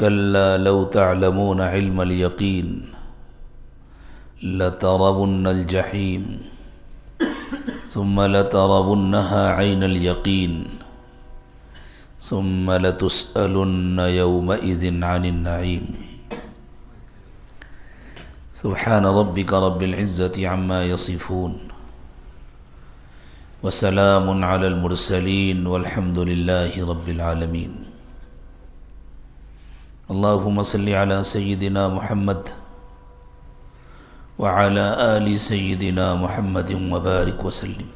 كلا لو تعلمون علم اليقين لترون الجحيم ثم لترونها عين اليقين ثم لتسألن يومئذ عن النعيم سبحان ربك رب العزة عما يصفون وسلام على المرسلين والحمد لله رب العالمين اللهم صل على سيدنا محمد وعلى آل سيدنا محمد وبارك وسلم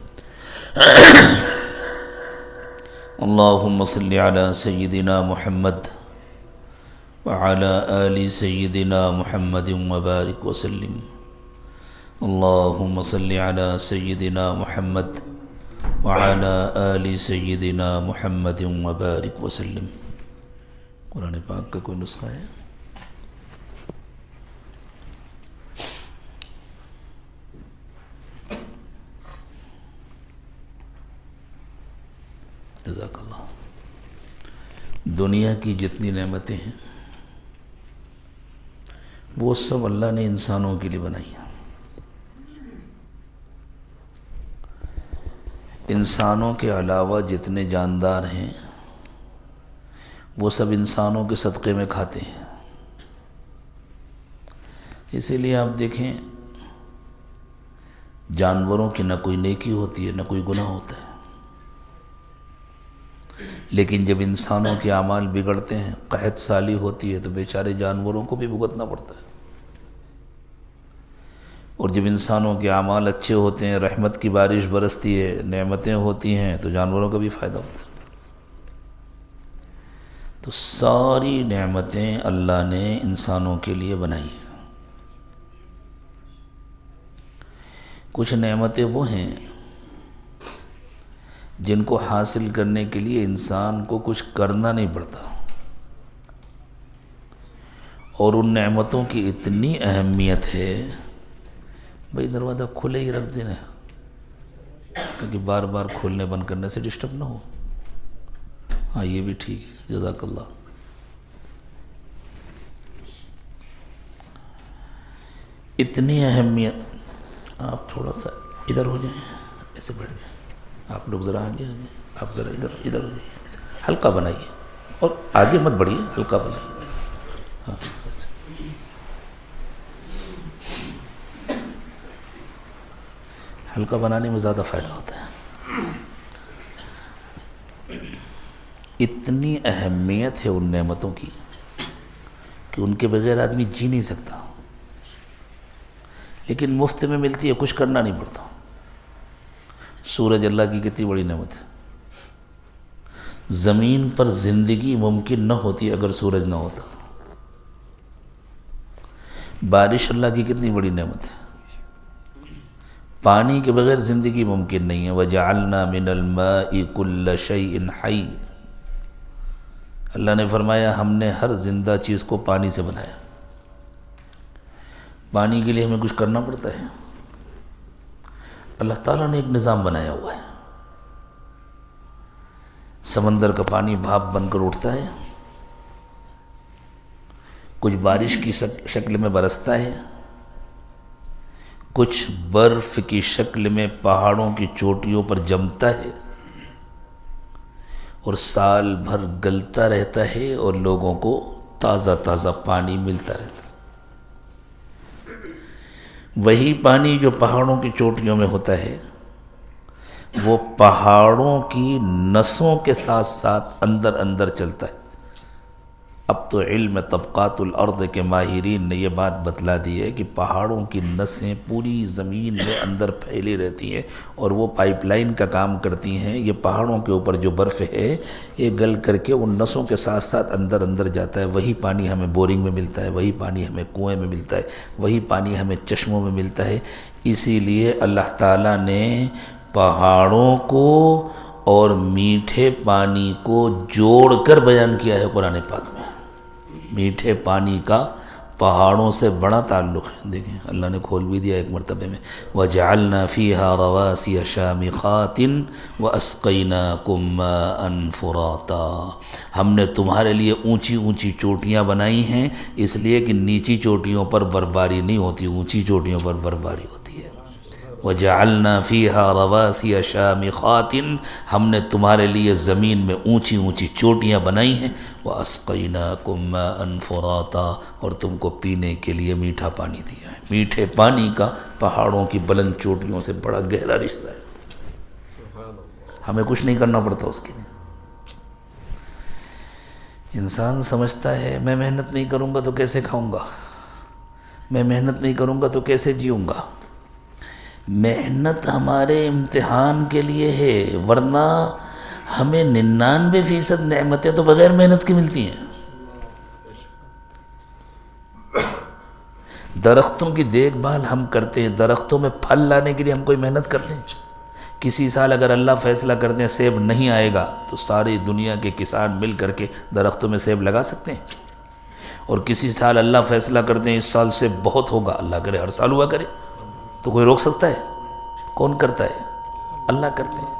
اللهم صل على سيدنا محمد وعلى آل سيدنا محمد وبارك وسلم اللهم صل على سيدنا محمد وعلى آل سيدنا محمد وبارك وسلم قرآن پاک کا کوئی نسخہ ہے؟ جزاک اللہ۔ دنیا کی جتنی نعمتیں ہیں وہ سب اللہ نے انسانوں کے لیے بنائی ہیں۔ انسانوں کے علاوہ جتنے جاندار ہیں وہ سب انسانوں کے صدقے میں کھاتے ہیں۔ اسی لیے آپ دیکھیں جانوروں کی نہ کوئی نیکی ہوتی ہے نہ کوئی گناہ ہوتا ہے، لیکن جب انسانوں کے اعمال بگڑتے ہیں، قحط سالی ہوتی ہے تو بیچارے جانوروں کو بھی بھگتنا پڑتا ہے، اور جب انسانوں کے اعمال اچھے ہوتے ہیں، رحمت کی بارش برستی ہے، نعمتیں ہوتی ہیں تو جانوروں کا بھی فائدہ ہوتا ہے۔ تو ساری نعمتیں اللہ نے انسانوں کے لیے بنائی ہیں۔ کچھ نعمتیں وہ ہیں جن کو حاصل کرنے کے لیے انسان کو کچھ کرنا نہیں پڑتا، اور ان نعمتوں کی اتنی اہمیت ہے، بھئی دروازہ کھلے ہی رکھ دینا کیونکہ بار بار کھولنے بند کرنے سے ڈسٹرب نہ ہو۔ ہاں یہ بھی ٹھیک ہے، جزاک اللہ۔ اتنی اہمیت، آپ تھوڑا سا ادھر ہو جائیں، ایسے بیٹھ جائیں، آپ لوگ ذرا آگے آ جائیں، آپ ذرا ادھر ہو جائیں، ہلکا بنائیے اور آگے مت بڑھیے، ہلکا بنائیے۔ ہاں ایسے ہلکا بنانے میں زیادہ فائدہ ہوتا ہے۔ اتنی اہمیت ہے ان نعمتوں کی کہ ان کے بغیر آدمی جی نہیں سکتا، لیکن مفت میں ملتی ہے، کچھ کرنا نہیں پڑتا۔ سورج اللہ کی کتنی بڑی نعمت ہے۔ زمین پر زندگی ممکن نہ ہوتی اگر سورج نہ ہوتا۔ بارش اللہ کی کتنی بڑی نعمت ہے۔ پانی کے بغیر زندگی ممکن نہیں ہے۔ وَجَعَلْنَا مِنَ الْمَاءِ كُلَّ شَيْءٍ حَيٍّ، اللہ نے فرمایا ہم نے ہر زندہ چیز کو پانی سے بنایا۔ پانی کے لیے ہمیں کچھ کرنا پڑتا ہے؟ اللہ تعالیٰ نے ایک نظام بنایا ہوا ہے۔ سمندر کا پانی بھاپ بن کر اٹھتا ہے، کچھ بارش کی شکل میں برستا ہے، کچھ برف کی شکل میں پہاڑوں کی چوٹیوں پر جمتا ہے، اور سال بھر گلتا رہتا ہے اور لوگوں کو تازہ تازہ پانی ملتا رہتا ہے۔ وہی پانی جو پہاڑوں کی چوٹیوں میں ہوتا ہے وہ پہاڑوں کی نسوں کے ساتھ ساتھ اندر اندر چلتا ہے۔ اب تو علم طبقات الارض کے ماہرین نے یہ بات بتلا دی ہے کہ پہاڑوں کی نسیں پوری زمین میں اندر پھیلی رہتی ہیں، اور وہ پائپ لائن کا کام کرتی ہیں۔ یہ پہاڑوں کے اوپر جو برف ہے یہ گل کر کے ان نسوں کے ساتھ ساتھ اندر اندر جاتا ہے۔ وہی پانی ہمیں بورنگ میں ملتا ہے، وہی پانی ہمیں کنویں میں ملتا ہے، وہی پانی ہمیں چشموں میں ملتا ہے۔ اسی لیے اللہ تعالیٰ نے پہاڑوں کو اور میٹھے پانی کو جوڑ کر بیان کیا ہے قرآن پاک میں۔ میٹھے پانی کا پہاڑوں سے بڑا تعلق ہے. دیکھیں اللہ نے کھول بھی دیا ایک مرتبہ میں وَجَعَلْنَا فِيهَا رَوَاسِيَ شَامِخَاتٍ وَأَسْقَيْنَاكُم مَّاءً فُرَاتًا. ہم نے تمہارے لیے اونچی اونچی چوٹیاں بنائی ہیں اس لیے کہ نیچی چوٹیوں پر برفباری نہیں ہوتی، اونچی چوٹیوں پر برفباری ہوتی ہے. وَجَعَلْنَا فِيهَا رَوَاسِيَ شَامِخَاتٍ، ہم نے تمہارے لیے زمین میں اونچی اونچی چوٹیاں بنائی ہیں. وَأَسْقَيْنَاكُم مَّاءً فُرَاتًا، اور تم کو پینے کے لیے میٹھا پانی دیا ہے. میٹھے پانی کا پہاڑوں کی بلند چوٹیوں سے بڑا گہرا رشتہ ہے. ہمیں کچھ نہیں کرنا پڑتا اس کے لیے. انسان سمجھتا ہے میں محنت نہیں کروں گا تو کیسے کھاؤں گا، میں محنت نہیں کروں گا تو کیسے جیوں گا. محنت ہمارے امتحان کے لیے ہے، ورنہ ہمیں 99% نعمتیں تو بغیر محنت کی ملتی ہیں. درختوں کی دیکھ بھال ہم کرتے ہیں، درختوں میں پھل لانے کے لیے ہم کوئی محنت کرتے ہیں. کسی سال اگر اللہ فیصلہ کر دیں سیب نہیں آئے گا تو ساری دنیا کے کسان مل کر کے درختوں میں سیب لگا سکتے ہیں. اور کسی سال اللہ فیصلہ کر دیں اس سال سیب بہت ہوگا، اللہ کرے ہر سال ہوا کرے، تو کوئی روک سکتا ہے؟ کون کرتا ہے؟ اللہ کرتے ہیں.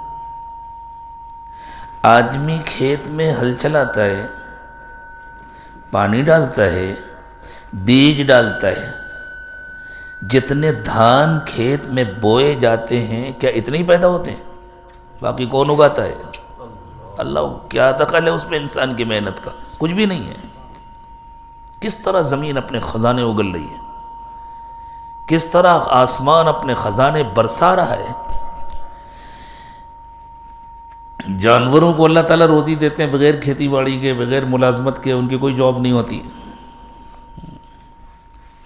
آدمی کھیت میں ہل چلاتا ہے، پانی ڈالتا ہے، بیج ڈالتا ہے. جتنے دھان کھیت میں بوئے جاتے ہیں کیا اتنے ہی پیدا ہوتے ہیں؟ باقی کون اگاتا ہے؟ اللہ. کیا دخل ہے اس میں انسان کی محنت کا؟ کچھ بھی نہیں ہے. کس طرح زمین اپنے خزانے اگل رہی ہے، کس طرح آسمان اپنے خزانے برسا رہا ہے. جانوروں کو اللہ تعالیٰ روزی دیتے ہیں بغیر کھیتی باڑی کے، بغیر ملازمت کے، ان کی کوئی جاب نہیں ہوتی.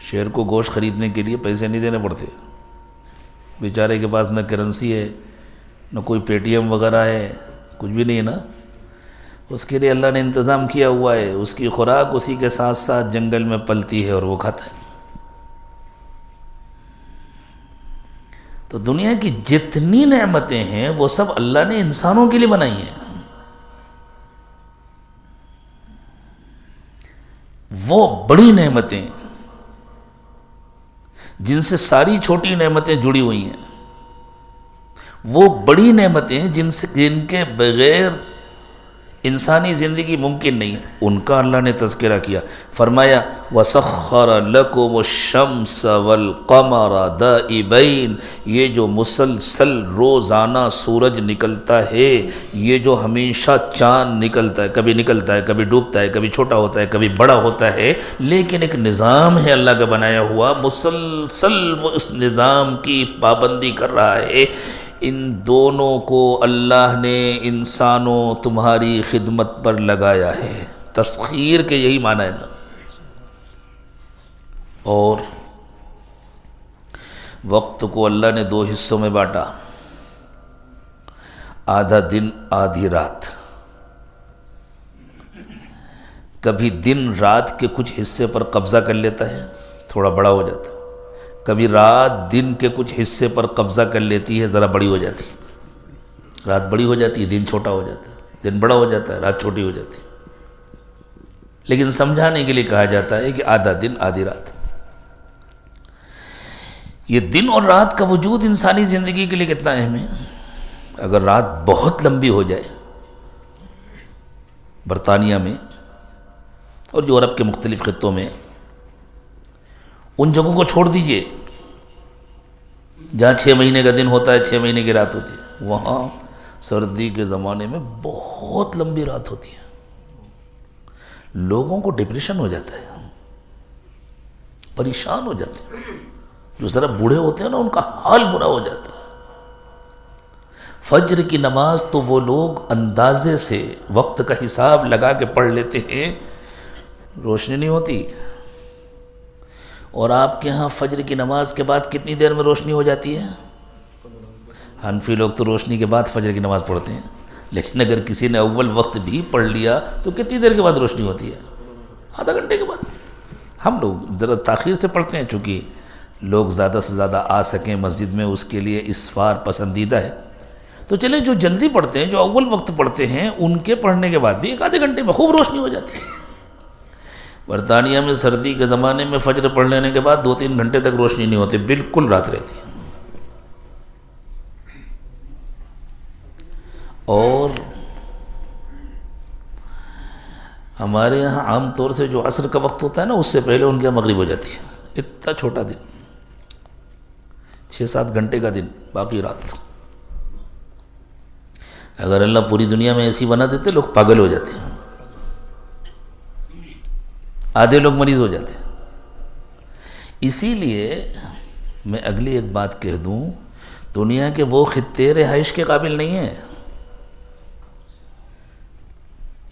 شیر کو گوشت خریدنے کے لیے پیسے نہیں دینے پڑتے، بیچارے کے پاس نہ کرنسی ہے، نہ کوئی پے ٹی ایم وغیرہ ہے، کچھ بھی نہیں ہے نا. اس کے لیے اللہ نے انتظام کیا ہوا ہے، اس کی خوراک اسی کے ساتھ ساتھ جنگل میں پلتی ہے اور وہ کھاتا ہے. تو دنیا کی جتنی نعمتیں ہیں وہ سب اللہ نے انسانوں کے لیے بنائی ہیں. وہ بڑی نعمتیں جن سے ساری چھوٹی نعمتیں جڑی ہوئی ہیں، وہ بڑی نعمتیں جن کے بغیر انسانی زندگی ممکن نہیں ہے، ان کا اللہ نے تذکرہ کیا. فرمایا وَسَخَّرَ لَكُمُ الشَّمْسَ وَالْقَمَرَ دَائِبَيْن، یہ جو مسلسل روزانہ سورج نکلتا ہے، یہ جو ہمیشہ چاند نکلتا ہے، کبھی نکلتا ہے کبھی ڈوبتا ہے، کبھی چھوٹا ہوتا ہے کبھی بڑا ہوتا ہے، لیکن ایک نظام ہے اللہ کا بنایا ہوا، مسلسل وہ اس نظام کی پابندی کر رہا ہے. ان دونوں کو اللہ نے انسانوں تمہاری خدمت پر لگایا ہے. تسخیر کے یہی معنی ہے نا. اور وقت کو اللہ نے 2 حصوں میں بانٹا، آدھا دن آدھی رات. کبھی دن رات کے کچھ حصے پر قبضہ کر لیتا ہے، تھوڑا بڑا ہو جاتا ہے. کبھی رات دن کے کچھ حصے پر قبضہ کر لیتی ہے، ذرا بڑی ہو جاتی ہے. رات بڑی ہو جاتی ہے، دن چھوٹا ہو جاتا ہے، دن بڑا ہو جاتا ہے، رات چھوٹی ہو جاتی ہے. لیکن سمجھانے کے لیے کہا جاتا ہے کہ آدھا دن آدھی رات. یہ دن اور رات کا وجود انسانی زندگی کے لیے کتنا اہم ہے. اگر رات بہت لمبی ہو جائے، برطانیہ میں اور یورپ کے مختلف خطوں میں، ان جگہوں کو چھوڑ دیجئے جہاں 6 مہینے کا دن ہوتا ہے، 6 مہینے کی رات ہوتی ہے، وہاں سردی کے زمانے میں بہت لمبی رات ہوتی ہے. لوگوں کو ڈپریشن ہو جاتا ہے، پریشان ہو جاتے ہیں. جو ذرا بوڑھے ہوتے ہیں نا ان کا حال برا ہو جاتا ہے. فجر کی نماز تو وہ لوگ اندازے سے وقت کا حساب لگا کے پڑھ لیتے ہیں، روشنی نہیں ہوتی. اور آپ کے ہاں فجر کی نماز کے بعد کتنی دیر میں روشنی ہو جاتی ہے؟ حنفی لوگ تو روشنی کے بعد فجر کی نماز پڑھتے ہیں، لیکن اگر کسی نے اول وقت بھی پڑھ لیا تو کتنی دیر کے بعد روشنی ہوتی ہے؟ آدھا گھنٹے کے بعد. ہم لوگ ذرا تاخیر سے پڑھتے ہیں، چونکہ لوگ زیادہ سے زیادہ آ سکیں مسجد میں، اس کے لیے اسفار پسندیدہ ہے. تو چلیں جو جلدی پڑھتے ہیں، جو اول وقت پڑھتے ہیں، ان کے پڑھنے کے بعد بھی 1 آدھے گھنٹے میں خوب روشنی ہو جاتی ہے. برطانیہ میں سردی کے زمانے میں فجر پڑھ لینے کے بعد 2-3 گھنٹے تک روشنی نہیں ہوتی، بالکل رات رہتی ہے۔ اور ہمارے یہاں عام طور سے جو عصر کا وقت ہوتا ہے نا، اس سے پہلے ان کے یہاں مغرب ہو جاتی ہے۔ اتنا چھوٹا دن، 6-7 گھنٹے کا دن، باقی رات۔ اگر اللہ پوری دنیا میں ایسی بنا دیتے، لوگ پاگل ہو جاتے ہیں، آدھے لوگ مریض ہو جاتے ہیں۔ اسی لیے میں اگلی ایک بات کہہ دوں، دنیا کے وہ خطے رہائش کے قابل نہیں ہیں۔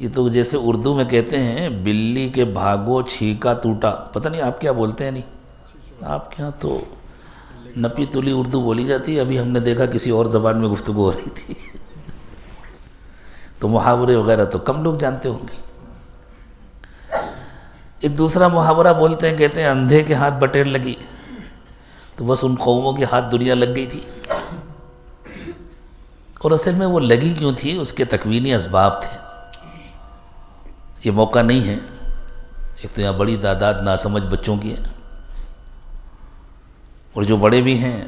یہ تو جیسے اردو میں کہتے ہیں بلی کے بھاگو چھینکا ٹوٹا، پتہ نہیں آپ کیا بولتے ہیں، نہیں آپ کے یہاں تو نپی تلی اردو بولی جاتی ہے، ابھی ہم نے دیکھا کسی اور زبان میں گفتگو ہو رہی تھی، تو محاورے وغیرہ تو کم لوگ جانتے ہوں گے۔ ایک دوسرا محاورہ بولتے ہیں، کہتے ہیں اندھے کے ہاتھ بٹیر لگی، تو بس ان قوموں کے ہاتھ دنیا لگ گئی تھی۔ اور اصل میں وہ لگی کیوں تھی، اس کے تکوینی اسباب تھے۔ یہ موقع نہیں ہے، ایک تو یہاں بڑی تعداد ناسمجھ بچوں کی ہے، اور جو بڑے بھی ہیں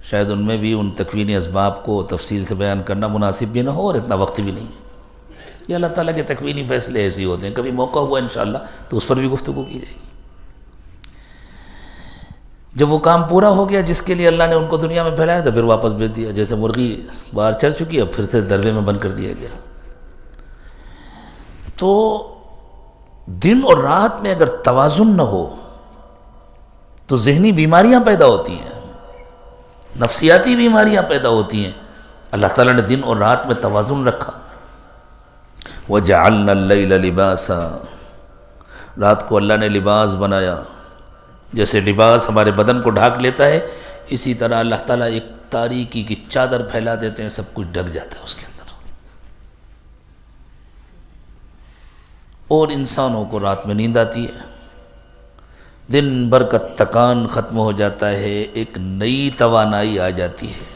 شاید ان میں بھی ان تکوینی اسباب کو تفصیل سے بیان کرنا مناسب بھی نہ ہو، اور اتنا وقت بھی نہیں ہے۔ یہ اللہ تعالیٰ کے تکوینی فیصلے ایسے ہوتے ہیں، کبھی موقع ہوا انشاءاللہ تو اس پر بھی گفتگو کی جائے گی۔ جب وہ کام پورا ہو گیا جس کے لیے اللہ نے ان کو دنیا میں پھیلایا تو پھر واپس بھیج دیا، جیسے مرغی باہر چڑھ چکی ہے پھر سے دربے میں بند کر دیا گیا۔ تو دن اور رات میں اگر توازن نہ ہو تو ذہنی بیماریاں پیدا ہوتی ہیں، نفسیاتی بیماریاں پیدا ہوتی ہیں۔ اللہ تعالیٰ نے دن اور رات میں توازن رکھا۔ وَجَعَلْنَا اللَّيْلَ لِبَاسًا، رات کو اللہ نے لباس بنایا۔ جیسے لباس ہمارے بدن کو ڈھانک لیتا ہے، اسی طرح اللہ تعالیٰ ایک تاریکی کی چادر پھیلا دیتے ہیں، سب کچھ ڈھک جاتا ہے اس کے اندر۔ اور انسانوں کو رات میں نیند آتی ہے، دن بھر کا تکان ختم ہو جاتا ہے، ایک نئی توانائی آ جاتی ہے۔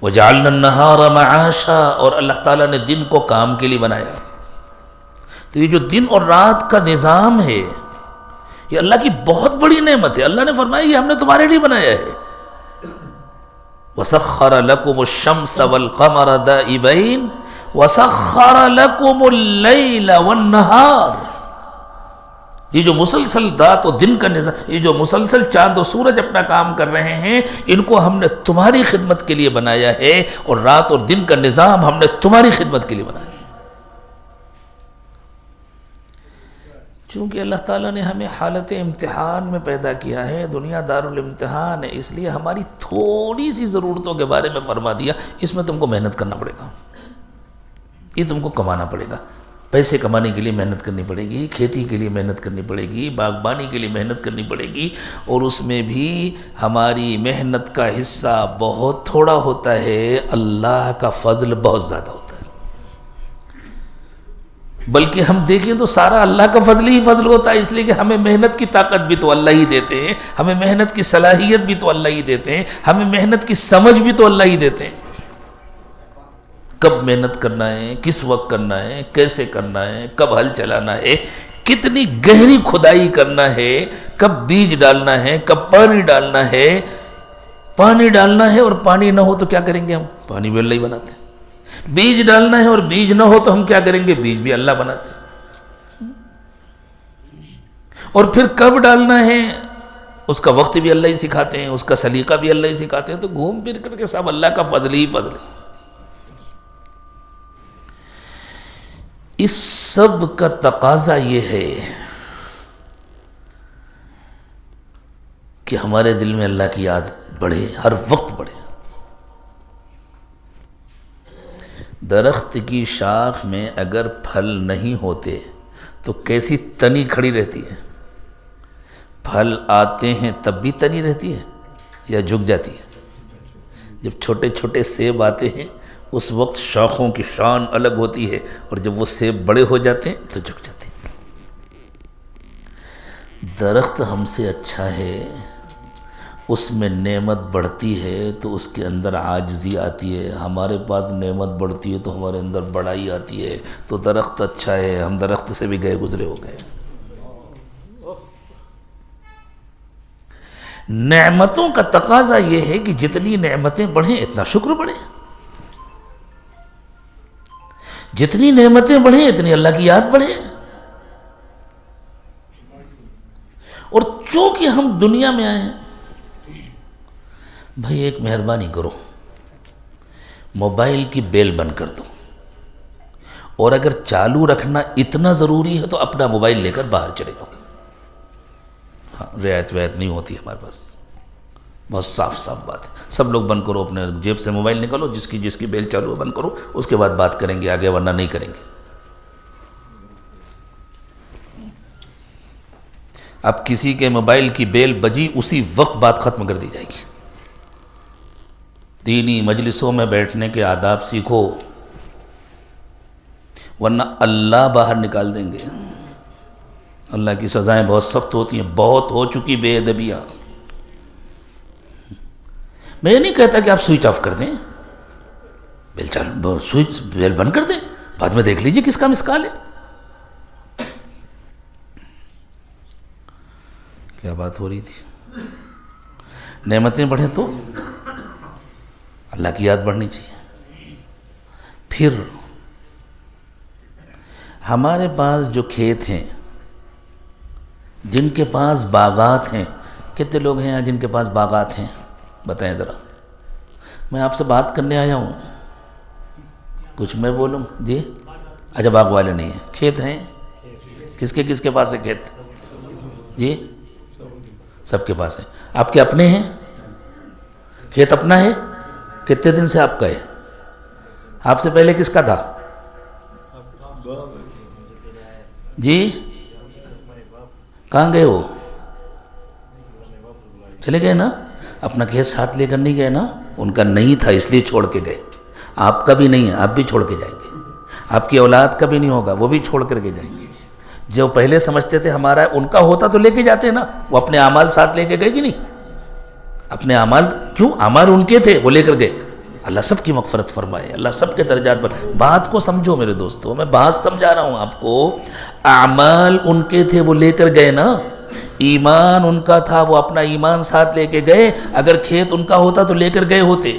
وَجَعَلْنَا النَّهَارَ مَعَاشًا، اور اللہ تعالیٰ نے دن کو کام کے لیے بنایا۔ تو یہ جو دن اور رات کا نظام ہے یہ اللہ کی بہت بڑی نعمت ہے۔ اللہ نے فرمایا یہ ہم نے تمہارے لیے بنایا ہے۔ وَسَخَّرَ لَكُمُ الشَّمْسَ وَالْقَمَرَ دَائِبَيْنِ وَسَخَّرَ لَكُمُ اللَّيْلَ وَالنَّهَارَ، یہ جو مسلسل رات و دن کا نظام، یہ جو مسلسل چاند و سورج اپنا کام کر رہے ہیں، ان کو ہم نے تمہاری خدمت کے لیے بنایا ہے، اور رات اور دن کا نظام ہم نے تمہاری خدمت کے لیے بنایا ہے۔ چونکہ اللہ تعالیٰ نے ہمیں حالت امتحان میں پیدا کیا ہے، دنیا دارالامتحان ہے، اس لیے ہماری تھوڑی سی ضرورتوں کے بارے میں فرما دیا، اس میں تم کو محنت کرنا پڑے گا، یہ تم کو کمانا پڑے گا۔ پیسے کمانے کے لیے محنت کرنی پڑے گی، کھیتی کے لیے محنت کرنی پڑے گی، باغبانی کے لیے محنت کرنی پڑے گی، اور اس میں بھی ہماری محنت کا حصہ بہت تھوڑا ہوتا ہے، اللہ کا فضل بہت زیادہ ہوتا ہے۔ بلکہ ہم دیکھیں تو سارا اللہ کا فضل ہی فضل ہوتا ہے، اس لیے کہ ہمیں محنت کی طاقت بھی تو اللہ ہی دیتے ہیں، ہمیں محنت کی صلاحیت بھی تو اللہ ہی دیتے ہیں، ہمیں محنت کی سمجھ بھی تو اللہ ہی دیتے ہیں۔ کب محنت کرنا ہے، کس وقت کرنا ہے، کیسے کرنا ہے، کب ہل چلانا ہے، کتنی گہری کھدائی کرنا ہے، کب بیج ڈالنا ہے، کب پانی ڈالنا ہے۔ پانی ڈالنا ہے اور پانی نہ ہو تو کیا کریں گے ہم؟ پانی بھی اللہ ہی بناتے ہیں۔ بیج ڈالنا ہے اور بیج نہ ہو تو ہم کیا کریں گے؟ بیج بھی اللہ بناتے ہیں۔ اور پھر کب ڈالنا ہے اس کا وقت بھی اللہ ہی سکھاتے ہیں، اس کا سلیقہ بھی اللہ ہی سکھاتے ہیں۔ تو گھوم پھر کر کے سب اللہ کا فضل ہی فضل ہے۔ اس سب کا تقاضا یہ ہے کہ ہمارے دل میں اللہ کی یاد بڑھے، ہر وقت بڑھے۔ درخت کی شاخ میں اگر پھل نہیں ہوتے تو کیسی تنی کھڑی رہتی ہے؟ پھل آتے ہیں تب بھی تنی رہتی ہے یا جھک جاتی ہے؟ جب چھوٹے چھوٹے سیب آتے ہیں اس وقت شاخوں کی شان الگ ہوتی ہے، اور جب وہ سیب بڑے ہو جاتے ہیں تو جھک جاتے ہیں۔ درخت ہم سے اچھا ہے، اس میں نعمت بڑھتی ہے تو اس کے اندر عاجزی آتی ہے، ہمارے پاس نعمت بڑھتی ہے تو ہمارے اندر بڑائی آتی ہے۔ تو درخت اچھا ہے، ہم درخت سے بھی گئے گزرے ہو گئے۔ نعمتوں کا تقاضا یہ ہے کہ جتنی نعمتیں بڑھیں اتنا شکر بڑھے، جتنی نعمتیں بڑھیں اتنی اللہ کی یاد بڑھے۔ اور چونکہ ہم دنیا میں آئے ہیں، بھائی ایک مہربانی کرو، موبائل کی بیل بند کر دو، اور اگر چالو رکھنا اتنا ضروری ہے تو اپنا موبائل لے کر باہر چلے جاؤ۔ ہاں، رعایت نہیں ہوتی ہمارے پاس، بہت صاف صاف بات ہے۔ سب لوگ بند کرو، اپنے جیب سے موبائل نکالو، جس کی بیل چالو ہے بند کرو، اس کے بعد بات کریں گے آگے، ورنہ نہیں کریں گے۔ اب کسی کے موبائل کی بیل بجی، اسی وقت بات ختم کر دی جائے گی۔ دینی مجلسوں میں بیٹھنے کے آداب سیکھو، ورنہ اللہ باہر نکال دیں گے۔ اللہ کی سزائیں بہت سخت ہوتی ہیں، بہت ہو چکی بے ادبیاں۔ میں یہ نہیں کہتا کہ آپ سوئچ آف کر دیں، بیل بند کر دیں، بعد میں دیکھ لیجئے کس کا مس کال ہے۔ کیا بات ہو رہی تھی؟ نعمتیں بڑھیں تو اللہ کی یاد بڑھنی چاہیے۔ پھر ہمارے پاس جو کھیت ہیں، جن کے پاس باغات ہیں، کتنے لوگ ہیں جن کے پاس باغات ہیں؟ بتائیں ذرا، میں آپ سے بات کرنے آیا ہوں، کچھ میں بولوں جی؟ اچھا، باغ والے نہیں ہیں، کھیت ہیں؟ کس کے پاس ہے کھیت؟ جی سب کے پاس ہے۔ آپ کے اپنے ہیں؟ کھیت اپنا ہے؟ کتنے دن سے آپ کا ہے؟ آپ سے پہلے کس کا تھا؟ جی کہاں گئے وہ؟ چلے گئے نا؟ اپنا کھیت ساتھ لے کر نہیں گئے نا؟ ان کا نہیں تھا اس لیے چھوڑ کے گئے۔ آپ کا بھی نہیں ہے، آپ بھی چھوڑ کے جائیں گے۔ آپ کی اولاد کا بھی نہیں ہوگا، وہ بھی چھوڑ کر کے جائیں گے۔ جو پہلے سمجھتے تھے ہمارا ہے، ان کا ہوتا تو لے کے جاتے نا، وہ اپنے اعمال ساتھ لے کے گئے کہ نہیں؟ اپنے اعمال، کیوں؟ اعمال ان کے تھے، وہ لے کر گئے۔ اللہ سب کی مغفرت فرمائے، اللہ سب کے درجات پر۔ بات کو سمجھو میرے دوستو، میں بات سمجھا رہا ہوں آپ کو۔ اعمال ان کے تھے، وہ لے کر گئے نا۔ ایمان ان کا تھا، وہ اپنا ایمان ساتھ لے کے گئے۔ اگر کھیت ان کا ہوتا تو لے کر گئے ہوتے۔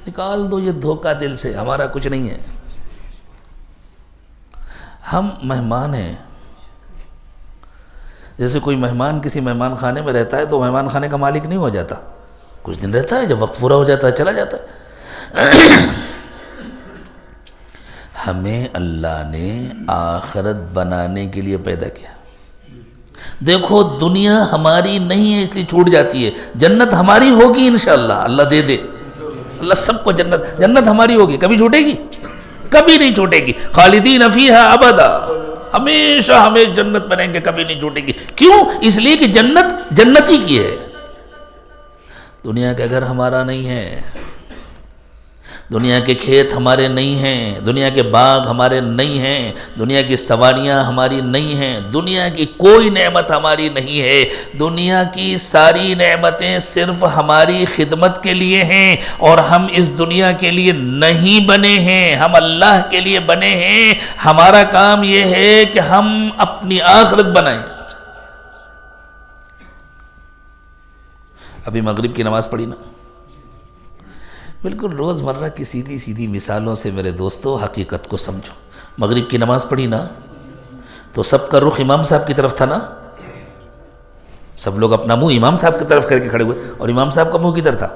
نکال دو یہ دھوکہ دل سے، ہمارا کچھ نہیں ہے۔ ہم مہمان ہیں۔ جیسے کوئی مہمان کسی مہمان خانے میں رہتا ہے تو مہمان خانے کا مالک نہیں ہو جاتا، کچھ دن رہتا ہے، جب وقت پورا ہو جاتا ہے چلا جاتا ہے۔ ہمیں اللہ نے آخرت بنانے کے لیے پیدا کیا۔ دیکھو دنیا ہماری نہیں ہے اس لیے چھوٹ جاتی ہے، جنت ہماری ہوگی انشاءاللہ، اللہ دے دے، اللہ سب کو جنت ہماری ہوگی، کبھی چھوٹے گی؟ کبھی نہیں چھوٹے گی۔ خالدین فیہا ابدا، ہمیشہ ہمیں جنت بنیں گے، کبھی نہیں چھوٹے گی۔ کیوں؟ اس لیے کہ جنت جنتی کی ہے۔ دنیا کا گھر ہمارا نہیں ہے، دنیا کے کھیت ہمارے نہیں ہیں، دنیا کے باغ ہمارے نہیں ہیں، دنیا کی سواریاں ہماری نہیں ہیں، دنیا کی کوئی نعمت ہماری نہیں ہے۔ دنیا کی ساری نعمتیں صرف ہماری خدمت کے لیے ہیں، اور ہم اس دنیا کے لیے نہیں بنے ہیں، ہم اللہ کے لیے بنے ہیں۔ ہمارا کام یہ ہے کہ ہم اپنی آخرت بنائیں۔ ابھی مغرب کی نماز پڑھی نا، بالکل روز مرہ کی سیدھی سیدھی مثالوں سے میرے دوستو حقیقت کو سمجھو۔ مغرب کی نماز پڑھی نا تو سب کا رخ امام صاحب کی طرف تھا نا، سب لوگ اپنا منہ امام صاحب کی طرف کر کے کھڑے ہوئے، اور امام صاحب کا منہ کدھر تھا؟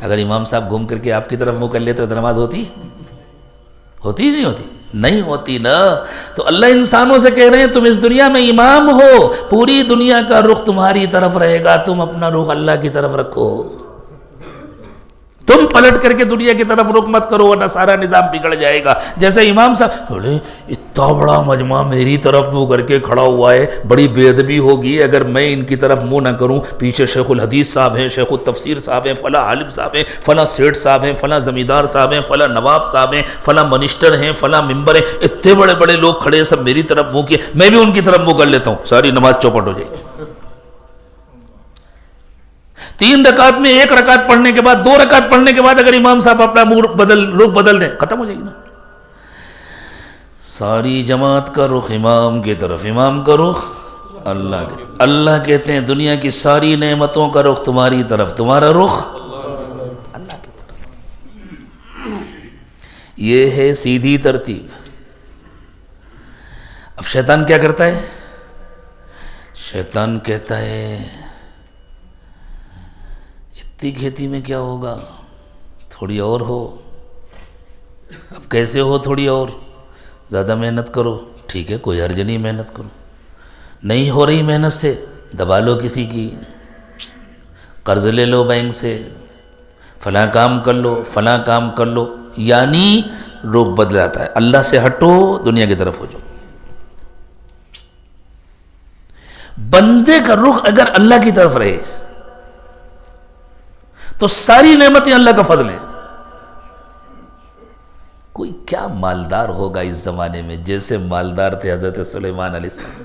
اگر امام صاحب گھوم کر کے آپ کی طرف منہ کر لیتے تو نماز ہوتی نہیں ہوتی؟ نہیں ہوتی نا۔ تو اللہ انسانوں سے کہہ رہے ہیں تم اس دنیا میں امام ہو، پوری دنیا کا رخ تمہاری طرف رہے گا، تم اپنا رخ اللہ کی طرف رکھو، تم پلٹ کر کے دنیا کی طرف رخ مت کرو ورنہ سارا نظام بگڑ جائے گا۔ جیسے امام صاحب بولے اتنا بڑا مجمع میری طرف منہ کر کے کھڑا ہوا ہے، بڑی بے ادبی ہوگی اگر میں ان کی طرف منہ نہ کروں۔ پیچھے شیخ الحدیث صاحب ہیں، شیخ التفسیر صاحب ہیں، فلاں عالم صاحب ہیں، فلاں سیٹھ صاحب ہیں، فلاں زمیندار صاحب ہیں، فلاں نواب صاحب ہیں، فلاں منسٹر ہیں، فلاں ممبر ہیں، اتنے بڑے بڑے لوگ کھڑے ہیں، سب میری طرف منہ کیے، میں بھی ان کی طرف منہ کر لیتا ہوں، ساری نماز چوپٹ ہو جائے گی۔ 3 رکعت میں 1 رکعت پڑھنے کے بعد 2 رکعت پڑھنے کے بعد اگر امام صاحب اپنا رخ بدل دیں ختم ہو جائے گی نا. ساری جماعت کا رخ امام کی طرف، امام کا رخ اللہ کی طرف. اللہ کہتے ہیں دنیا کی ساری نعمتوں کا رخ تمہاری طرف، تمہارا رخ اللہ کی طرف. یہ ہے سیدھی ترتیب. اب شیطان کیا کرتا ہے؟ شیطان کہتا ہے اتنی کھیتی میں کیا ہوگا، تھوڑی اور ہو. اب کیسے ہو تھوڑی اور؟ زیادہ محنت کرو. ٹھیک ہے، کوئی حرج نہیں، محنت کرو. نہیں ہو رہی محنت سے دبا لو کسی کی، قرض لے لو بینک سے، فلاں کام کر لو، فلاں کام کر لو. یعنی رخ بدلاتا ہے. اللہ سے ہٹو، دنیا کی طرف ہو جاؤ. بندے کا رخ اگر اللہ کی طرف رہے تو ساری نعمتیں اللہ کا فضل ہے. کوئی کیا مالدار ہوگا اس زمانے میں جیسے مالدار تھے حضرت سلیمان علیہ السلام.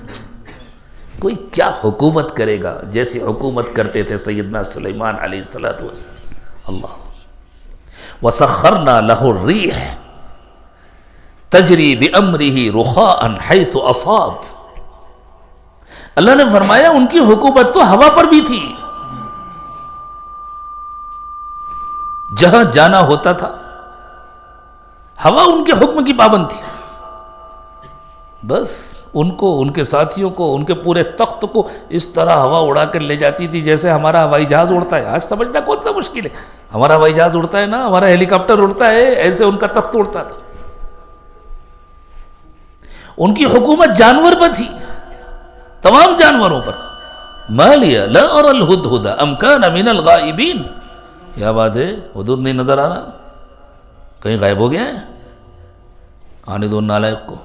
کوئی کیا حکومت کرے گا جیسی حکومت کرتے تھے سیدنا سلیمان علیہ السلام. اللہ وَسَخَّرْنَا لَهُ الرِّيحَ تَجْرِي بِأَمْرِهِ رُخَاءً حَيْثُ أَصَابَ. اللہ نے فرمایا ان کی حکومت تو ہوا پر بھی تھی. جہاں جانا ہوتا تھا ہوا ان کے حکم کی پابند تھی. بس ان کو، ان کے ساتھیوں کو، ان کے پورے تخت کو اس طرح ہوا اڑا کر لے جاتی تھی جیسے ہمارا ہوائی جہاز اڑتا ہے. آج سمجھنا کون سا مشکل ہے. ہمارا ہوائی جہاز اڑتا ہے نا، ہمارا ہیلی کاپٹر اڑتا ہے، ایسے ان کا تخت اڑتا تھا. ان کی حکومت جانور پر تھی، تمام جانوروں پر. ما لیا لا ارى الهدهد ام كان من الغائبین. کیا بات ہے، حدود نہیں نظر آ رہا، کہیں غائب ہو گیا ہے؟ آنے دو نالائق کو،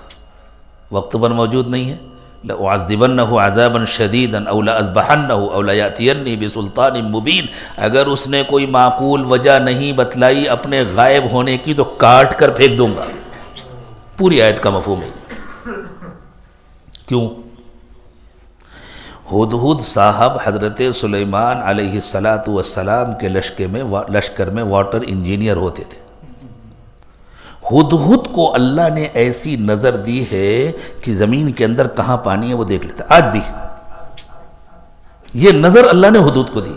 وقت پر موجود نہیں ہے. لَأُعَذِّبَنَّهُ عَذَابًا شَدِيدًا أَوْ لَأَذْبَحَنَّهُ أَوْ لَيَأْتِيَنِّي بِسُلْطَانٍ مُبِينٍ. اگر اس نے کوئی معقول وجہ نہیں بتلائی اپنے غائب ہونے کی تو کاٹ کر پھینک دوں گا. پوری آیت کا مفہوم ہے. کیوں؟ ہدہد صاحب حضرت سلیمان علیہ السلام کے لشکر میں واٹر انجینئر ہوتے تھے. ہدہد کو اللہ نے ایسی نظر دی ہے کہ زمین کے اندر کہاں پانی ہے وہ دیکھ لیتا. آج بھی یہ نظر اللہ نے ہدہد کو دی.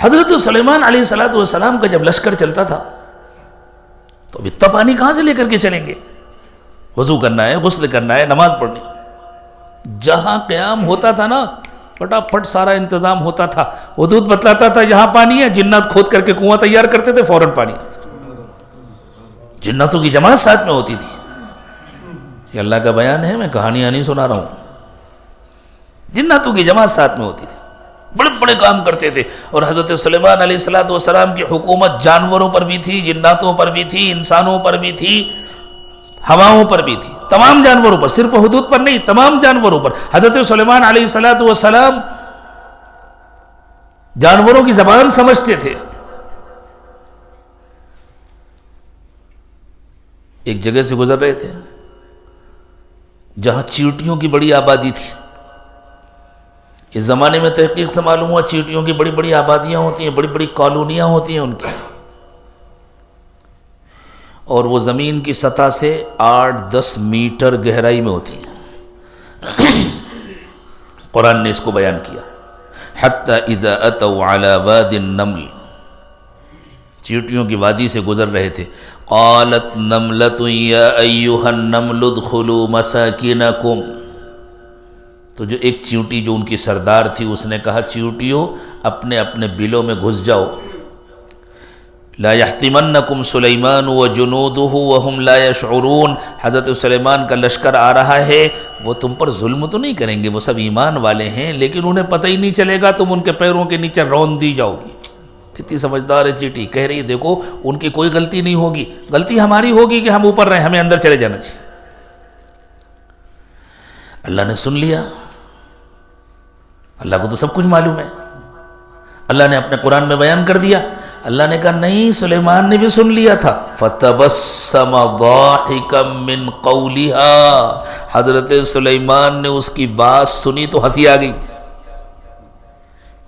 حضرت سلیمان علیہ السلام کا جب لشکر چلتا تھا تو اب اتنا پانی کہاں سے لے کر کے چلیں گے؟ وضو کرنا ہے، غسل کرنا ہے، نماز پڑھنی. جہاں قیام ہوتا تھا نا پھٹافٹ سارا انتظام ہوتا تھا. ہدہد بتلاتا تھا یہاں پانی ہے، جنات کھود کر کے کنواں تیار کرتے تھے، فوراً پانی. جناتوں کی جماعت ساتھ میں ہوتی تھی. یہ اللہ کا بیان ہے، میں کہانیاں نہیں سنا رہا ہوں. جناتوں کی جماعت ساتھ میں ہوتی تھی، بڑے بڑے کام کرتے تھے. اور حضرت سلیمان علیہ السلام کی حکومت جانوروں پر بھی تھی، جناتوں پر بھی تھی، انسانوں پر بھی تھی، ہواؤں پر بھی تھی. تمام جانوروں پر، صرف ہدہد پر نہیں، تمام جانوروں پر. حضرت سلیمان علیہ السلام جانوروں کی زبان سمجھتے تھے. ایک جگہ سے گزر رہے تھے جہاں چیونٹیوں کی بڑی آبادی تھی. اس زمانے میں تحقیق سے معلوم ہوا چیونٹیوں کی بڑی بڑی آبادیاں ہوتی ہیں، بڑی بڑی کالونیاں ہوتی ہیں ان کی. اور وہ زمین کی سطح سے 8-10 میٹر گہرائی میں ہوتی ہیں. قرآن نے اس کو بیان کیا. حتی اذا اتوا علی واد النمل، چیونٹیوں کی وادی سے گزر رہے تھے. قالت نملۃ یا ایھا النمل ادخلوا مساکنکم. تو جو ایک چیونٹی جو ان کی سردار تھی اس نے کہا چیونٹیوں اپنے اپنے بلوں میں گھس جاؤ. لا يحطمنکم سلیمان وجنودہ وهم لا يشعرون. حضرت سلیمان کا لشکر آ رہا ہے، وہ تم پر ظلم تو نہیں کریں گے، وہ سب ایمان والے ہیں، لیکن انہیں پتہ ہی نہیں چلے گا، تم ان کے پیروں کے نیچے رون دی جاؤ گی. کتنی سمجھدار ہے چیٹی. کہہ رہی دیکھو ان کی کوئی غلطی نہیں ہوگی، غلطی ہماری ہوگی کہ ہم اوپر رہیں، ہمیں اندر چلے جانا چاہیے. اللہ نے سن لیا. اللہ کو تو سب کچھ معلوم ہے. اللہ نے اپنے قرآن میں بیان کر دیا. اللہ نے کہا نہیں، سلیمان نے بھی سن لیا تھا. فَتَبَسَّمَ ضَاحِكًا مِّن قَوْلِهَا. حضرت سلیمان نے اس کی بات سنی تو ہنسی آ گئی.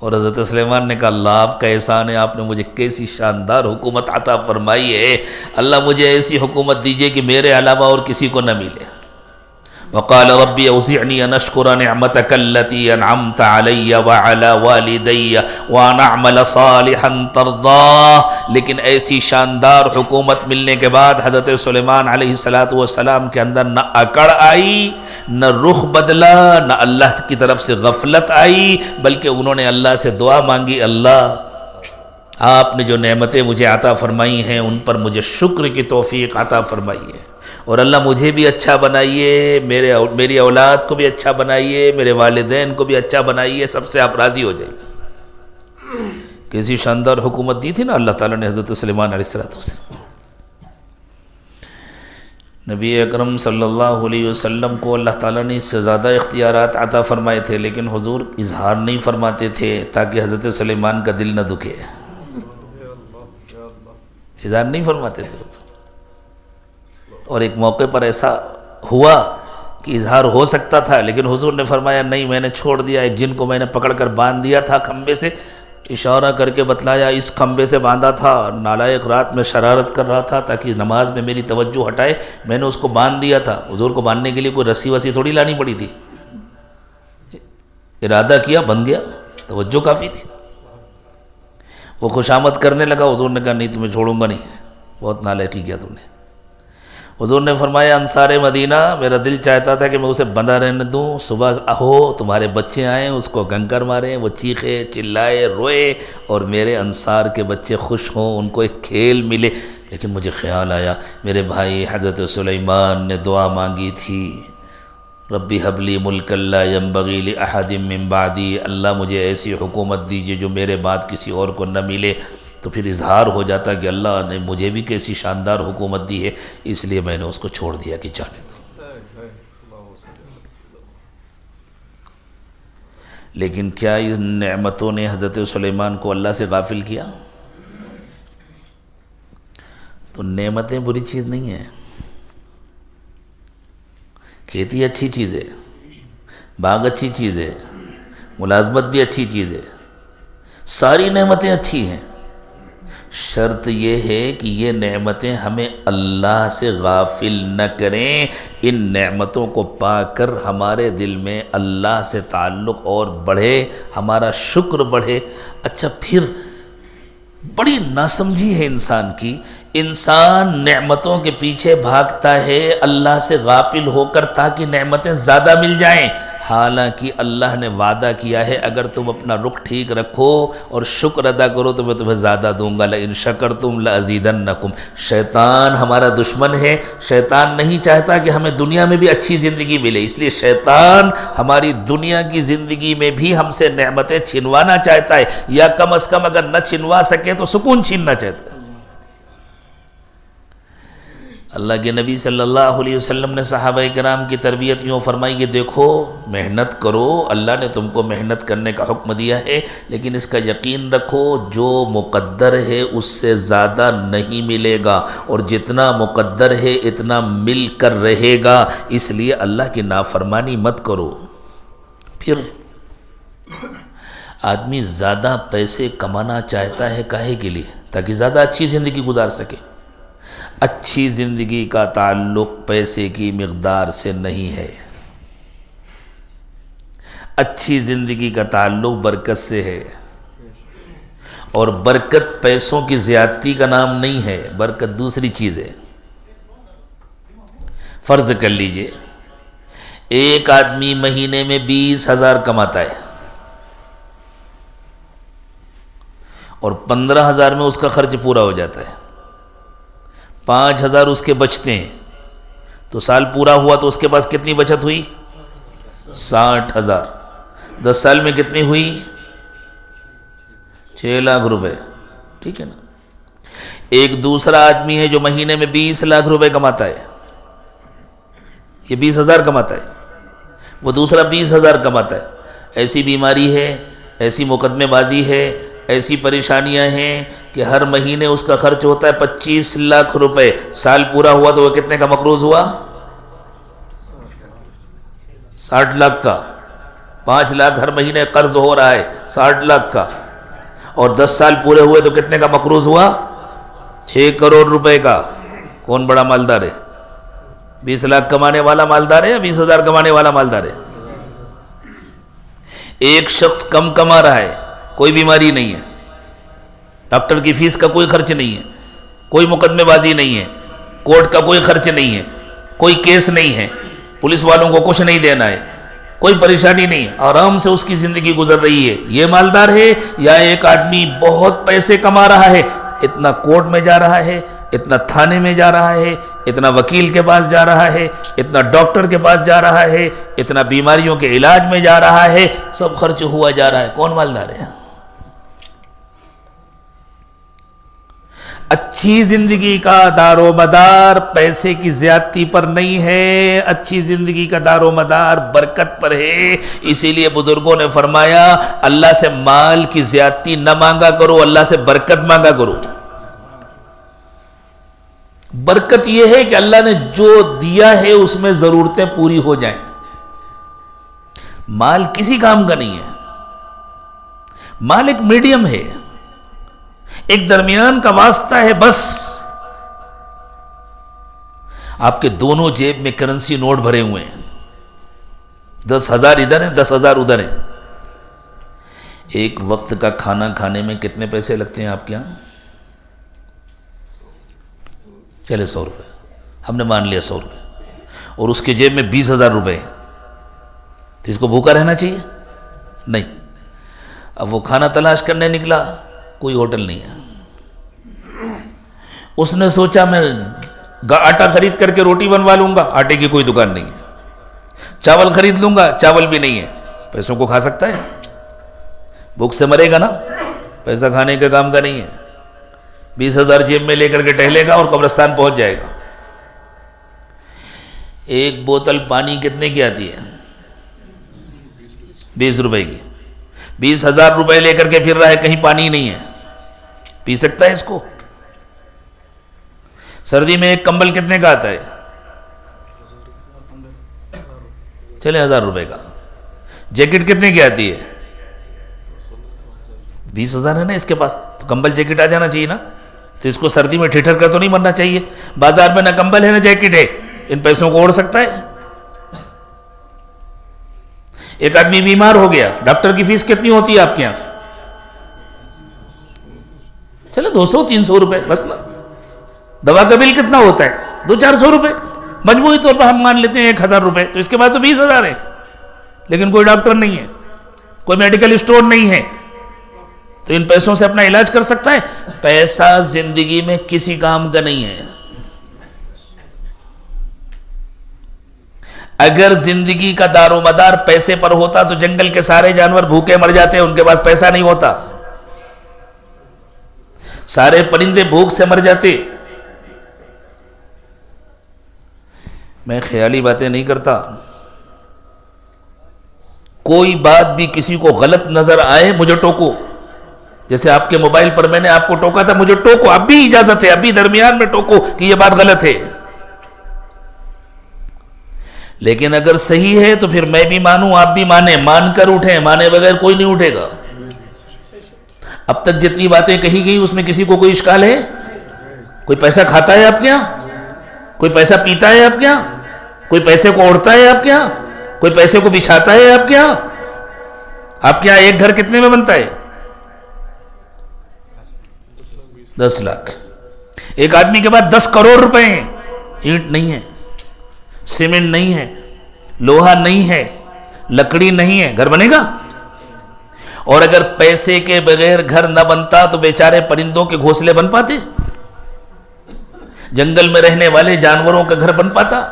اور حضرت سلیمان نے کہا اللہ آپ کا احسان ہے، آپ نے مجھے کیسی شاندار حکومت عطا فرمائی ہے، اللہ مجھے ایسی حکومت دیجئے کہ میرے علاوہ اور کسی کو نہ ملے۔ وقال ربی اوزعنی ان اشکر نعمتک التی انعمت علی وعلی والدی وان اعمل صالحا ترضاہ۔ لیکن ایسی شاندار حکومت ملنے کے بعد حضرت سلیمان علیہ السلام کے اندر نہ اکڑ آئی، نہ رخ بدلا، نہ اللہ کی طرف سے غفلت آئی، بلکہ انہوں نے اللہ سے دعا مانگی، اللہ آپ نے جو نعمتیں مجھے عطا فرمائی ہیں ان پر مجھے شکر کی توفیق عطا فرمائیے، اور اللہ مجھے بھی اچھا بنائیے، میری اولاد کو بھی اچھا بنائیے، میرے والدین کو بھی اچھا بنائیے، سب سے آپ راضی ہو جائیے۔ کیسی شاندار حکومت دی تھی نا اللہ تعالیٰ نے حضرت سلیمان علیہ السلام۔ نبی اکرم صلی اللہ علیہ وسلم کو اللہ تعالیٰ نے اس سے زیادہ اختیارات عطا فرمائے تھے، لیکن حضور اظہار نہیں فرماتے تھے تاکہ حضرت سلیمان کا دل نہ دکھے، اظہار نہیں فرماتے تھے حضور۔ اور ایک موقع پر ایسا ہوا کہ اظہار ہو سکتا تھا، لیکن حضور نے فرمایا نہیں، میں نے چھوڑ دیا، ایک جن کو میں نے پکڑ کر باندھ دیا تھا کھمبے سے، اشارہ کر کے بتلایا اس کھمبے سے باندھا تھا، نالائق رات میں شرارت کر رہا تھا تاکہ نماز میں میری توجہ ہٹائے، میں نے اس کو باندھ دیا تھا۔ حضور کو باندھنے کے لیے کوئی رسی وسی تھوڑی لانی پڑی تھی، ارادہ کیا بن گیا، توجہ کافی تھی۔ وہ خوشامد کرنے لگا، حضور نے کہا نہیں تمہیں چھوڑوں گا نہیں، بہت نالائقی کیا تم نے۔ حضور نے فرمایا انصار مدینہ میرا دل چاہتا تھا کہ میں اسے بندھا رہنے دوں، صبح ہو تمہارے بچے آئیں اس کو کنکر ماریں، وہ چیخے چلائے روئے اور میرے انصار کے بچے خوش ہوں، ان کو ایک کھیل ملے۔ لیکن مجھے خیال آیا میرے بھائی حضرت سلیمان نے دعا مانگی تھی، ربی حب لی ملکا لا ینبغی لأحد من بعدی، اللہ مجھے ایسی حکومت دیجیے جو میرے بعد کسی اور کو نہ ملے۔ تو پھر اظہار ہو جاتا کہ اللہ نے مجھے بھی کیسی شاندار حکومت دی ہے، اس لیے میں نے اس کو چھوڑ دیا کہ جانے دو۔ لیکن کیا ان نعمتوں نے حضرت سلیمان کو اللہ سے غافل کیا؟ تو نعمتیں بری چیز نہیں ہیں، کھیتی اچھی چیز ہے، باغ اچھی چیز ہے، ملازمت بھی اچھی چیز ہے، ساری نعمتیں اچھی ہیں، شرط یہ ہے کہ یہ نعمتیں ہمیں اللہ سے غافل نہ کریں، ان نعمتوں کو پا کر ہمارے دل میں اللہ سے تعلق اور بڑھے، ہمارا شکر بڑھے۔ اچھا پھر بڑی ناسمجھی ہے انسان کی، انسان نعمتوں کے پیچھے بھاگتا ہے اللہ سے غافل ہو کر تاکہ نعمتیں زیادہ مل جائیں، حالانکہ اللہ نے وعدہ کیا ہے اگر تم اپنا رخ ٹھیک رکھو اور شکر ادا کرو تو میں تمہیں زیادہ دوں گا، لئن شکرتم لازیدنکم۔ شیطان ہمارا دشمن ہے، شیطان نہیں چاہتا کہ ہمیں دنیا میں بھی اچھی زندگی ملے، اس لیے شیطان ہماری دنیا کی زندگی میں بھی ہم سے نعمتیں چھنوانا چاہتا ہے، یا کم از کم اگر نہ چھنوا سکے تو سکون چھیننا چاہتا ہے۔ اللہ کے نبی صلی اللہ علیہ وسلم نے صحابہ کرام کی تربیت یوں فرمائی کہ دیکھو محنت کرو، اللہ نے تم کو محنت کرنے کا حکم دیا ہے، لیکن اس کا یقین رکھو جو مقدر ہے اس سے زیادہ نہیں ملے گا، اور جتنا مقدر ہے اتنا مل کر رہے گا، اس لیے اللہ کی نافرمانی مت کرو۔ پھر آدمی زیادہ پیسے کمانا چاہتا ہے کاہے کے لیے؟ تاکہ زیادہ اچھی زندگی گزار سکے۔ اچھی زندگی کا تعلق پیسے کی مقدار سے نہیں ہے، اچھی زندگی کا تعلق برکت سے ہے، اور برکت پیسوں کی زیادتی کا نام نہیں ہے، برکت دوسری چیز ہے۔ فرض کر لیجئے ایک آدمی مہینے میں 20,000 کماتا ہے اور 15,000 میں اس کا خرچ پورا ہو جاتا ہے، 5,000 اس کے بچتے ہیں، تو سال پورا ہوا تو اس کے پاس کتنی بچت ہوئی؟ 60,000۔ 10 سال میں کتنی ہوئی؟ 6 لاکھ روپے، ٹھیک ہے نا۔ ایک دوسرا آدمی ہے جو مہینے میں 20 لاکھ روپے کماتا ہے، یہ 20,000 کماتا ہے، وہ دوسرا 20,000 کماتا ہے، ایسی بیماری ہے، ایسی مقدمے بازی ہے، ایسی پریشانیاں ہیں کہ ہر مہینے اس کا خرچ ہوتا ہے 25 لاکھ روپے، سال پورا ہوا تو وہ کتنے کا مقروض ہوا؟ 60 لاکھ کا۔ 5 لاکھ ہر مہینے قرض ہو رہا ہے 60 لاکھ کا، اور 10 سال پورے ہوئے تو کتنے کا مقروض ہوا؟ 6 کروڑ روپے کا۔ کون بڑا مالدار ہے؟ 20 لاکھ کمانے والا مالدار ہے یا 20,000 کمانے والا مالدار ہے؟ ایک شخص کم کما رہا ہے، کوئی بیماری نہیں ہے، ڈاکٹر کی فیس کا کوئی خرچ نہیں ہے، کوئی مقدمے بازی نہیں ہے، کورٹ کا کوئی خرچ نہیں ہے، کوئی کیس نہیں ہے، پولیس والوں کو کچھ نہیں دینا ہے، کوئی پریشانی نہیں ہے، آرام سے اس کی زندگی گزر رہی ہے، یہ مالدار ہے؟ یا ایک آدمی بہت پیسے کما رہا ہے، اتنا کورٹ میں جا رہا ہے، اتنا تھانے میں جا رہا ہے، اتنا وکیل کے پاس جا رہا ہے، اتنا ڈاکٹر کے پاس جا رہا ہے، اتنا بیماریوں کے علاج میں جا رہا ہے، سب خرچ ہوا جا رہا ہے، کون مالدار ہے؟ اچھی زندگی کا دار و مدار پیسے کی زیادتی پر نہیں ہے، اچھی زندگی کا دار و مدار برکت پر ہے۔ اسی لیے بزرگوں نے فرمایا اللہ سے مال کی زیادتی نہ مانگا کرو، اللہ سے برکت مانگا کرو۔ برکت یہ ہے کہ اللہ نے جو دیا ہے اس میں ضرورتیں پوری ہو جائیں۔ مال کسی کام کا نہیں ہے، مال ایک میڈیم ہے، ایک درمیان کا واسطہ ہے بس۔ آپ کے دونوں جیب میں کرنسی نوٹ بھرے ہوئے ہیں، 10,000 ادھر ہیں 10,000 ادھر ہیں، ایک وقت کا کھانا کھانے میں کتنے پیسے لگتے ہیں آپ کے یہاں؟ چلے 100 روپے، ہم نے مان لیا 100 روپے، اور اس کے جیب میں 20,000 روپے ہیں، تو اس کو بھوکا رہنا چاہیے؟ نہیں۔ اب وہ کھانا تلاش کرنے نکلا، کوئی ہوٹل نہیں ہے، اس نے سوچا میں آٹا خرید کر کے روٹی بنوا لوں گا، آٹے کی کوئی دکان نہیں ہے، چاول خرید لوں گا، چاول بھی نہیں ہے، پیسوں کو کھا سکتا ہے؟ بھوک سے مرے گا نا، پیسہ کھانے کے کام کا نہیں ہے، 20,000 جیب میں لے کر کے ٹہلے گا اور قبرستان پہنچ جائے گا۔ ایک بوتل پانی کتنے کی آتی ہے؟ 20 روپے کی، 20,000 روپے لے کر کے پھر رہا ہے، کہیں پانی نہیں ہے، پی سکتا ہے اس کو؟ سردی میں ایک کمبل کتنے کا آتا ہے؟ چلے 1,000 روپے کا۔ جیکٹ کتنے کی آتی ہے؟ 20,000 ہے نا اس کے پاس، تو کمبل جیکٹ آ جانا چاہیے نا، تو اس کو سردی میں ٹھٹر کر تو نہیں مرنا چاہیے۔ بازار میں نہ کمبل ہے نہ جیکٹ ہے، ان پیسوں کو اوڑھ سکتا ہے؟ ایک آدمی بیمار ہو گیا، ڈاکٹر کی فیس کتنی ہوتی ہے آپ کے یہاں؟ چلے 200-300 روپے بس نا۔ دوا کا بل کتنا ہوتا ہے؟ 200-400 روپے، مجموعی طور پر ہم مان لیتے ہیں 1,000 روپے، تو اس کے بعد تو 20,000 ہے، لیکن کوئی ڈاکٹر نہیں ہے، کوئی میڈیکل اسٹور نہیں ہے، تو ان پیسوں سے اپنا علاج کر سکتا ہے؟ پیسہ زندگی میں کسی کام کا نہیں ہے۔ اگر زندگی کا دار و مدار پیسے پر ہوتا تو جنگل کے سارے جانور بھوکے مر جاتے، ان کے پاس پیسہ نہیں ہوتا، سارے پرندے بھوک سے مر جاتے۔ میں خیالی باتیں نہیں کرتا، کوئی بات بھی کسی کو غلط نظر آئے مجھے ٹوکو، جیسے آپ کے موبائل پر میں نے آپ کو ٹوکا تھا، مجھے ٹوکو، اب بھی اجازت ہے، ابھی درمیان میں ٹوکو کہ یہ بات غلط ہے، لیکن اگر صحیح ہے تو پھر میں بھی مانوں آپ بھی مانیں، مان کر اٹھیں، مانے بغیر کوئی نہیں اٹھے گا۔ اب تک جتنی باتیں کہی گئی اس میں کسی کو کوئی اشکال ہے؟ کوئی پیسہ کھاتا ہے آپ کے یہاں؟ کوئی پیسہ پیتا ہے آپ کے یہاں؟ کوئی پیسے کو اوڑھتا ہے آپ کے یہاں؟ کوئی پیسے کو بچھاتا ہے آپ کے یہاں؟ آپ کے یہاں ایک گھر کتنے میں بنتا ہے؟ 10 لاکھ۔ ایک آدمی کے پاس 10 کروڑ روپے ہیں، اینٹ نہیں ہے، سیمنٹ نہیں ہے، لوہا نہیں ہے، لکڑی نہیں ہے، گھر بنے گا؟ اور اگر پیسے کے بغیر گھر نہ بنتا تو بیچارے پرندوں کے گھونسلے بن پاتے؟ جنگل میں رہنے والے جانوروں کا گھر بن پاتا؟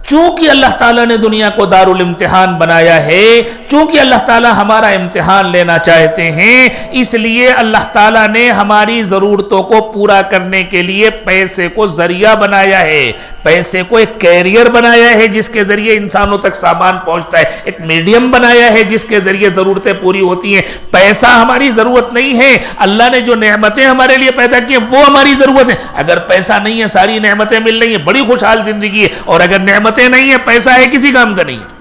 چونکہ اللہ تعالیٰ نے دنیا کو دارالامتحان بنایا ہے، چونکہ اللہ تعالیٰ ہمارا امتحان لینا چاہتے ہیں، اس لیے اللہ تعالیٰ نے ہماری ضرورتوں کو پورا کرنے کے لیے پیسے کو ذریعہ بنایا ہے، پیسے کو ایک کیریئر بنایا ہے جس کے ذریعے انسانوں تک سامان پہنچتا ہے، ایک میڈیم بنایا ہے جس کے ذریعے ضرورتیں پوری ہوتی ہیں۔ پیسہ ہماری ضرورت نہیں ہے، اللہ نے جو نعمتیں ہمارے لیے پیدا کی ہیں وہ ہماری ضرورت ہے۔ اگر پیسہ نہیں ہے، ساری نعمتیں مل رہی ہیں، بڑی خوشحال زندگی ہے، اور اگر نعمتیں نہیں ہے، پیسہ ہے کسی کام کا نہیں ہے۔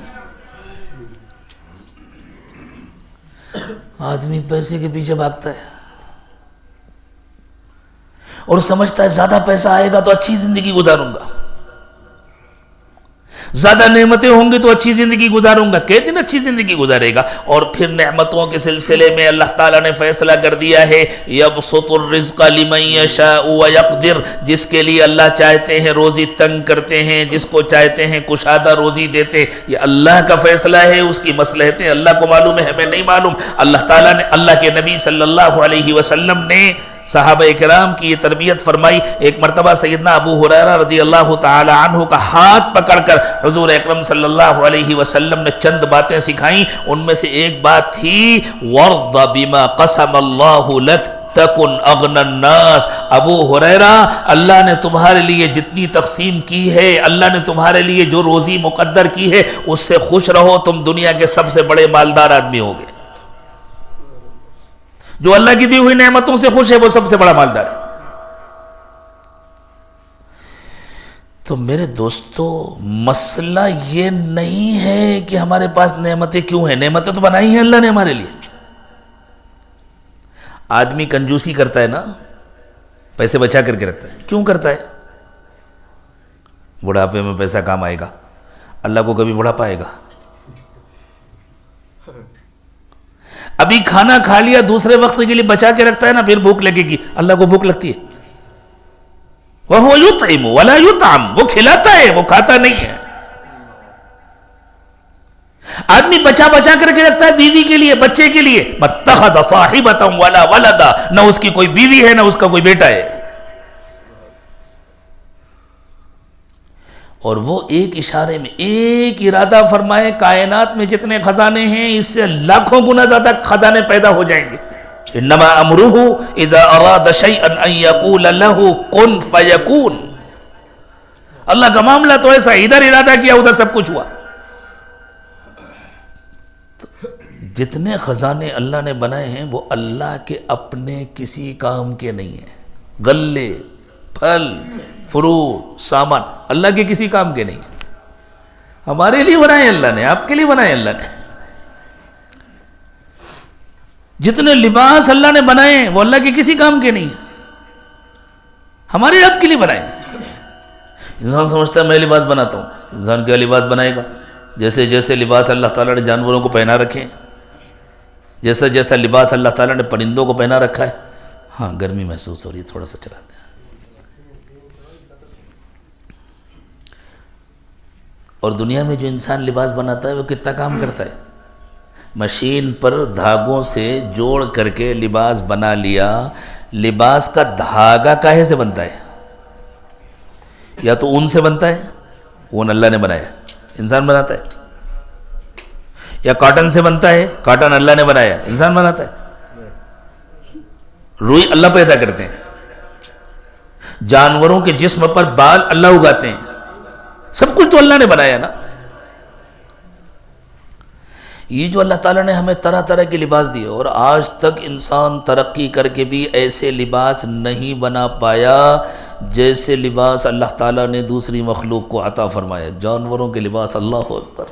آدمی پیسے کے پیچھے بھاگتا ہے اور سمجھتا ہے زیادہ پیسہ آئے گا تو اچھی زندگی گزاروں گا، زیادہ نعمتیں ہوں گی تو اچھی زندگی گزاروں گا. کئی دن اچھی زندگی گزارے گا اور پھر نعمتوں کے سلسلے میں اللہ تعالیٰ نے فیصلہ کر دیا ہے یبسط الرزق لمن یشاء ویقدر، جس کے لیے اللہ چاہتے ہیں روزی تنگ کرتے ہیں، جس کو چاہتے ہیں کشادہ روزی دیتے. یہ اللہ کا فیصلہ ہے، اس کی مصلحتیں اللہ کو معلوم ہے، ہمیں نہیں معلوم. اللہ تعالیٰ نے، اللہ کے نبی صلی اللہ علیہ وسلم نے صحابہ کرام کی یہ تربیت فرمائی. ایک مرتبہ سیدنا ابو ہریرہ رضی اللہ تعالی عنہ کا ہاتھ پکڑ کر حضور اکرم صلی اللہ علیہ وسلم نے چند باتیں سکھائیں. ان میں سے ایک بات تھی وَرْضَ بِمَا قَسَمَ اللَّهُ لَكَ تَكُنْ أَغْنَى النَّاسِ. ابو ہریرہ، اللہ نے تمہارے لیے جتنی تقسیم کی ہے، اللہ نے تمہارے لیے جو روزی مقدر کی ہے، اس سے خوش رہو، تم دنیا کے سب سے بڑے مالدار آدمی ہوگے. جو اللہ کی دی ہوئی نعمتوں سے خوش ہے وہ سب سے بڑا مالدار ہے. تو میرے دوستو، مسئلہ یہ نہیں ہے کہ ہمارے پاس نعمتیں کیوں ہیں، نعمتیں تو بنائی ہیں اللہ نے ہمارے لیے. آدمی کنجوسی کرتا ہے نا، پیسے بچا کر کے رکھتا ہے. کیوں کرتا ہے؟ بڑھاپے میں پیسہ کام آئے گا. اللہ کو کبھی بڑھاپا آئے گا؟ ابھی کھانا کھا لیا، دوسرے وقت کے لیے بچا کے رکھتا ہے نا، پھر بھوک لگے گی. اللہ کو بھوک لگتی ہے؟ وَهُوَ يُطْعِمُ وَلَا يُطْعَمُ، وہ کھلاتا ہے، وہ کھاتا نہیں ہے. آدمی بچا بچا کر کے رکھتا ہے بیوی کے لیے، بچے کے لیے. مَتَّخَذَ صَاحِبَةً وَلَا وَلَدًا، نہ اس کی کوئی بیوی ہے نہ اس کا کوئی بیٹا ہے. اور وہ ایک اشارے میں ایک ارادہ فرمائے، کائنات میں جتنے خزانے ہیں اس سے لاکھوں گنا زیادہ خزانے پیدا ہو جائیں گے. انما امرہ اذا اراد شیئا ان یقول له کن فیکون. اللہ کا معاملہ تو ایسا، ادھر ارادہ کیا ادھر سب کچھ ہوا. جتنے خزانے اللہ نے بنائے ہیں وہ اللہ کے اپنے کسی کام کے نہیں ہیں. غلے، پھل، فروٹ، سامان اللہ کے کسی کام کے نہیں ہیں. ہمارے لیے بنائے اللہ نے، آپ کے لیے بنائے اللہ نے. جتنے لباس اللہ نے بنائے ہیں وہ اللہ کے کسی کام کے نہیں ہیں، ہمارے آپ کے لیے بنائے. انسان سمجھتا ہے میں لباس بناتا ہوں. انسان کیا لباس بنائے گا؟ جیسے جیسے لباس اللہ تعالیٰ نے جانوروں کو پہنا رکھے ہیں، جیسا جیسا لباس اللہ تعالیٰ نے پرندوں کو پہنا رکھا ہے. ہاں گرمی محسوس ہو رہی ہے، تھوڑا سا چلا دیں. اور دنیا میں جو انسان لباس بناتا ہے وہ کتنا کام کرتا ہے. مشین پر دھاگوں سے جوڑ کر کے لباس بنا لیا. لباس کا دھاگا کاہے سے بنتا ہے؟ یا تو اون سے بنتا ہے، اون اللہ نے بنایا، انسان بناتا ہے. یا کاٹن سے بنتا ہے، کاٹن اللہ نے بنایا، انسان بناتا ہے. روئی اللہ پیدا کرتے ہیں. جانوروں کے جسم پر بال اللہ اگاتے ہیں. سب کچھ تو اللہ نے بنایا نا. یہ جو اللہ تعالیٰ نے ہمیں طرح طرح کے لباس دیے، اور آج تک انسان ترقی کر کے بھی ایسے لباس نہیں بنا پایا جیسے لباس اللہ تعالیٰ نے دوسری مخلوق کو عطا فرمایا. جانوروں کے لباس، اللہ اکبر.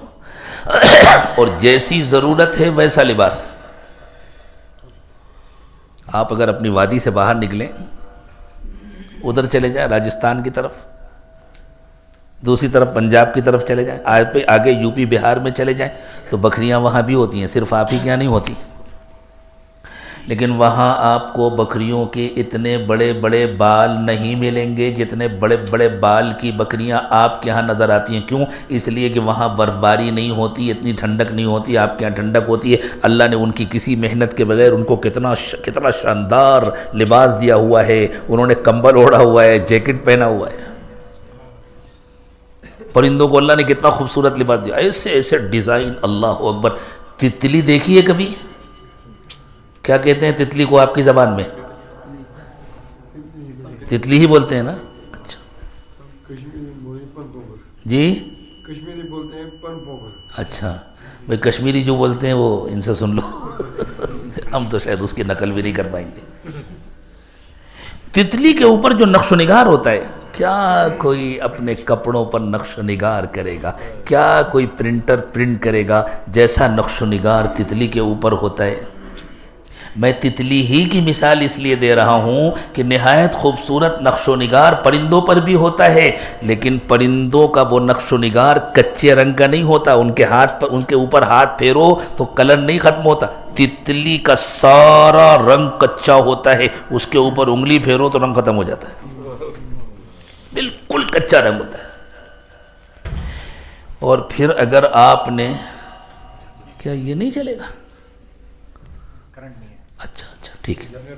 اور جیسی ضرورت ہے ویسا لباس. آپ اگر اپنی وادی سے باہر نکلیں، ادھر چلے جائیں راجستھان کی طرف، دوسری طرف پنجاب کی طرف چلے جائیں، آگے یو پی بہار میں چلے جائیں، تو بکریاں وہاں بھی ہوتی ہیں. صرف آپ ہی کیا نہیں ہوتی، لیکن وہاں آپ کو بکریوں کے اتنے بڑے بڑے بال نہیں ملیں گے جتنے بڑے بڑے بال کی بکریاں آپ کے ہاں نظر آتی ہیں. کیوں؟ اس لیے کہ وہاں برف باری نہیں ہوتی، اتنی ٹھنڈک نہیں ہوتی. آپ کے ہاں ٹھنڈک ہوتی ہے. اللہ نے ان کی کسی محنت کے بغیر ان کو کتنا شاندار لباس دیا ہوا ہے. انہوں نے کمبل اوڑھا ہوا ہے، جیکٹ پہنا ہوا ہے. پرندوں کو اللہ نے کتنا خوبصورت لباس دیا، ایسے ایسے ڈیزائن. اللہ اکبر. تتلی دیکھی ہے کبھی؟ کیا کہتے ہیں تتلی کو آپ کی زبان میں؟ تتلی ہی بولتے ہیں نا؟ اچھا جی، کشمیری بولتے ہیں پن پوکر. اچھا بھائی، کشمیری جو بولتے ہیں وہ ان سے سن لو. ہم تو شاید اس کی نقل بھی نہیں کر پائیں گے. تتلی کے اوپر جو نقش و نگار ہوتا ہے، کیا کوئی اپنے کپڑوں پر نقش و نگار کرے گا؟ کیا کوئی پرنٹر پرنٹ کرے گا جیسا نقش و نگار تتلی کے اوپر ہوتا ہے؟ میں تتلی ہی کی مثال اس لیے دے رہا ہوں کہ نہایت خوبصورت نقش و نگار پرندوں پر بھی ہوتا ہے، لیکن پرندوں کا وہ نقش و نگار کچے رنگ کا نہیں ہوتا، ان کے اوپر ہاتھ پھیرو تو کلر نہیں ختم ہوتا۔ تتلی کا سارا رنگ کچا ہوتا ہے، اس کے اوپر انگلی پھیرو تو رنگ ختم ہو جاتا ہے، بالکل کچا رنگ ہوتا ہے۔ اور پھر اگر آپ نے، کیا یہ نہیں چلے گا؟ اچھا ٹھیک ہے،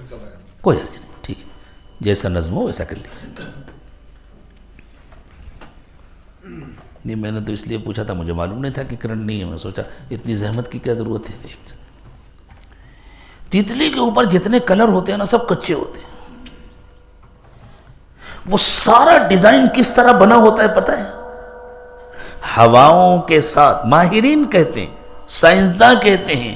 کوئی حرج نہیں، ٹھیک ہے، جیسا نظم ہو ویسا کر لیجیے۔ نہیں میں نے تو اس لیے پوچھا تھا، مجھے معلوم نہیں تھا کہ کرنٹ نہیں ہے، میں سوچا اتنی زحمت کی کیا ضرورت ہے۔ تیتلی کے اوپر جتنے کلر ہوتے ہیں نا سب کچے ہوتے ہیں۔ وہ سارا ڈیزائن کس طرح بنا ہوتا ہے پتہ ہے؟ ہواؤں کے ساتھ، ماہرین کہتے ہیں، سائنسداں کہتے ہیں،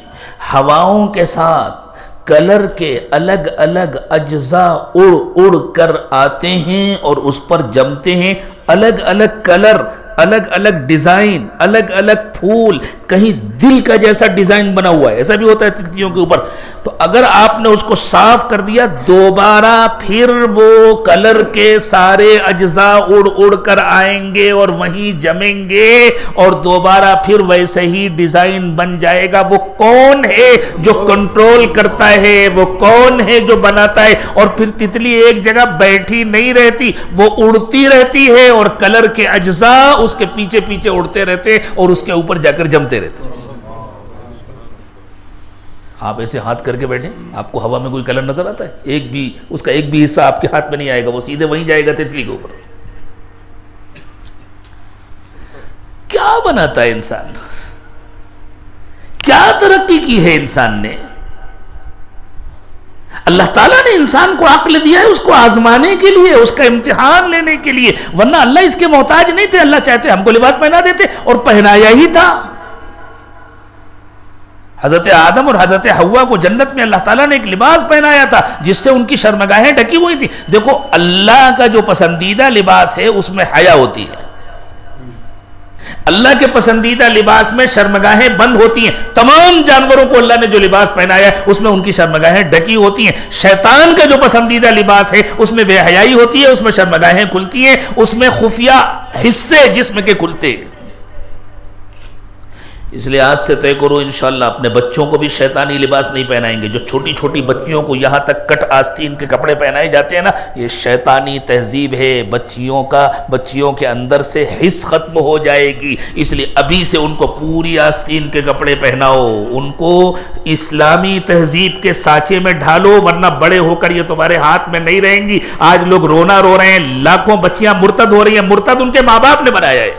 ہواؤں کے ساتھ کلر کے الگ الگ اجزاء اڑ اڑ کر آتے ہیں اور اس پر جمتے ہیں، الگ الگ کلر، الگ الگ ڈیزائن، الگ الگ پھول، کہیں دل کا جیسا ڈیزائن بنا ہوا ہے، ایسا بھی ہوتا ہے تتلیوں کے اوپر۔ تو اگر آپ نے اس کو صاف کر دیا، دوبارہ پھر وہ کلر کے سارے اجزاء اڑ اڑ کر آئیں گے اور وہیں جمیں گے اور دوبارہ پھر ویسے ہی ڈیزائن بن جائے گا۔ وہ کون ہے جو کنٹرول کرتا ہے؟ وہ کون ہے جو بناتا ہے؟ اور پھر تتلی ایک جگہ بیٹھی نہیں رہتی، وہ اڑتی رہتی ہے اور کلر کے اجزاء اس کے پیچھے پیچھے اڑتے رہتے اور اس کے اوپر جا کر جمتے رہتے۔ آپ ایسے ہاتھ کر کے بیٹھیں، آپ کو ہوا میں کوئی کلر نظر آتا ہے؟ اس کا ایک بھی حصہ آپ کے ہاتھ میں نہیں آئے گا، وہ سیدھے وہیں جائے گا تتلی کے اوپر۔ کیا بناتا ہے انسان؟ کیا ترقی کی ہے انسان نے؟ اللہ تعالیٰ نے انسان کو عقل دیا ہے اس کو آزمانے کے لیے، اس کا امتحان لینے کے لیے، ورنہ اللہ اس کے محتاج نہیں تھے۔ اللہ چاہتے ہم کو لباس پہنا دیتے اور پہنایا ہی تھا۔ حضرت آدم اور حضرت حوا کو جنت میں اللہ تعالیٰ نے ایک لباس پہنایا تھا جس سے ان کی شرمگاہیں ڈھکی ہوئی تھی۔ دیکھو اللہ کا جو پسندیدہ لباس ہے اس میں حیا ہوتی ہے، اللہ کے پسندیدہ لباس میں شرمگاہیں بند ہوتی ہیں۔ تمام جانوروں کو اللہ نے جو لباس پہنایا ہے اس میں ان کی شرمگاہیں ڈھکی ہوتی ہیں۔ شیطان کا جو پسندیدہ لباس ہے اس میں بے حیائی ہوتی ہے، اس میں شرمگاہیں کھلتی ہیں، اس میں خفیہ حصے جسم کے کھلتے ہیں۔ اس لیے آج سے طے کرو انشاءاللہ اپنے بچوں کو بھی شیطانی لباس نہیں پہنائیں گے۔ جو چھوٹی چھوٹی بچیوں کو یہاں تک کٹ آستین کے کپڑے پہنائے جاتے ہیں نا، یہ شیطانی تہذیب ہے۔ بچیوں کے اندر سے حس ختم ہو جائے گی، اس لیے ابھی سے ان کو پوری آستین کے کپڑے پہناؤ، ان کو اسلامی تہذیب کے سانچے میں ڈھالو، ورنہ بڑے ہو کر یہ تمہارے ہاتھ میں نہیں رہیں گی۔ آج لوگ رونا رو رہے ہیں، لاکھوں بچیاں مرتد ہو رہی ہیں، مرتد ان کے ماں باپ نے بنایا ہے۔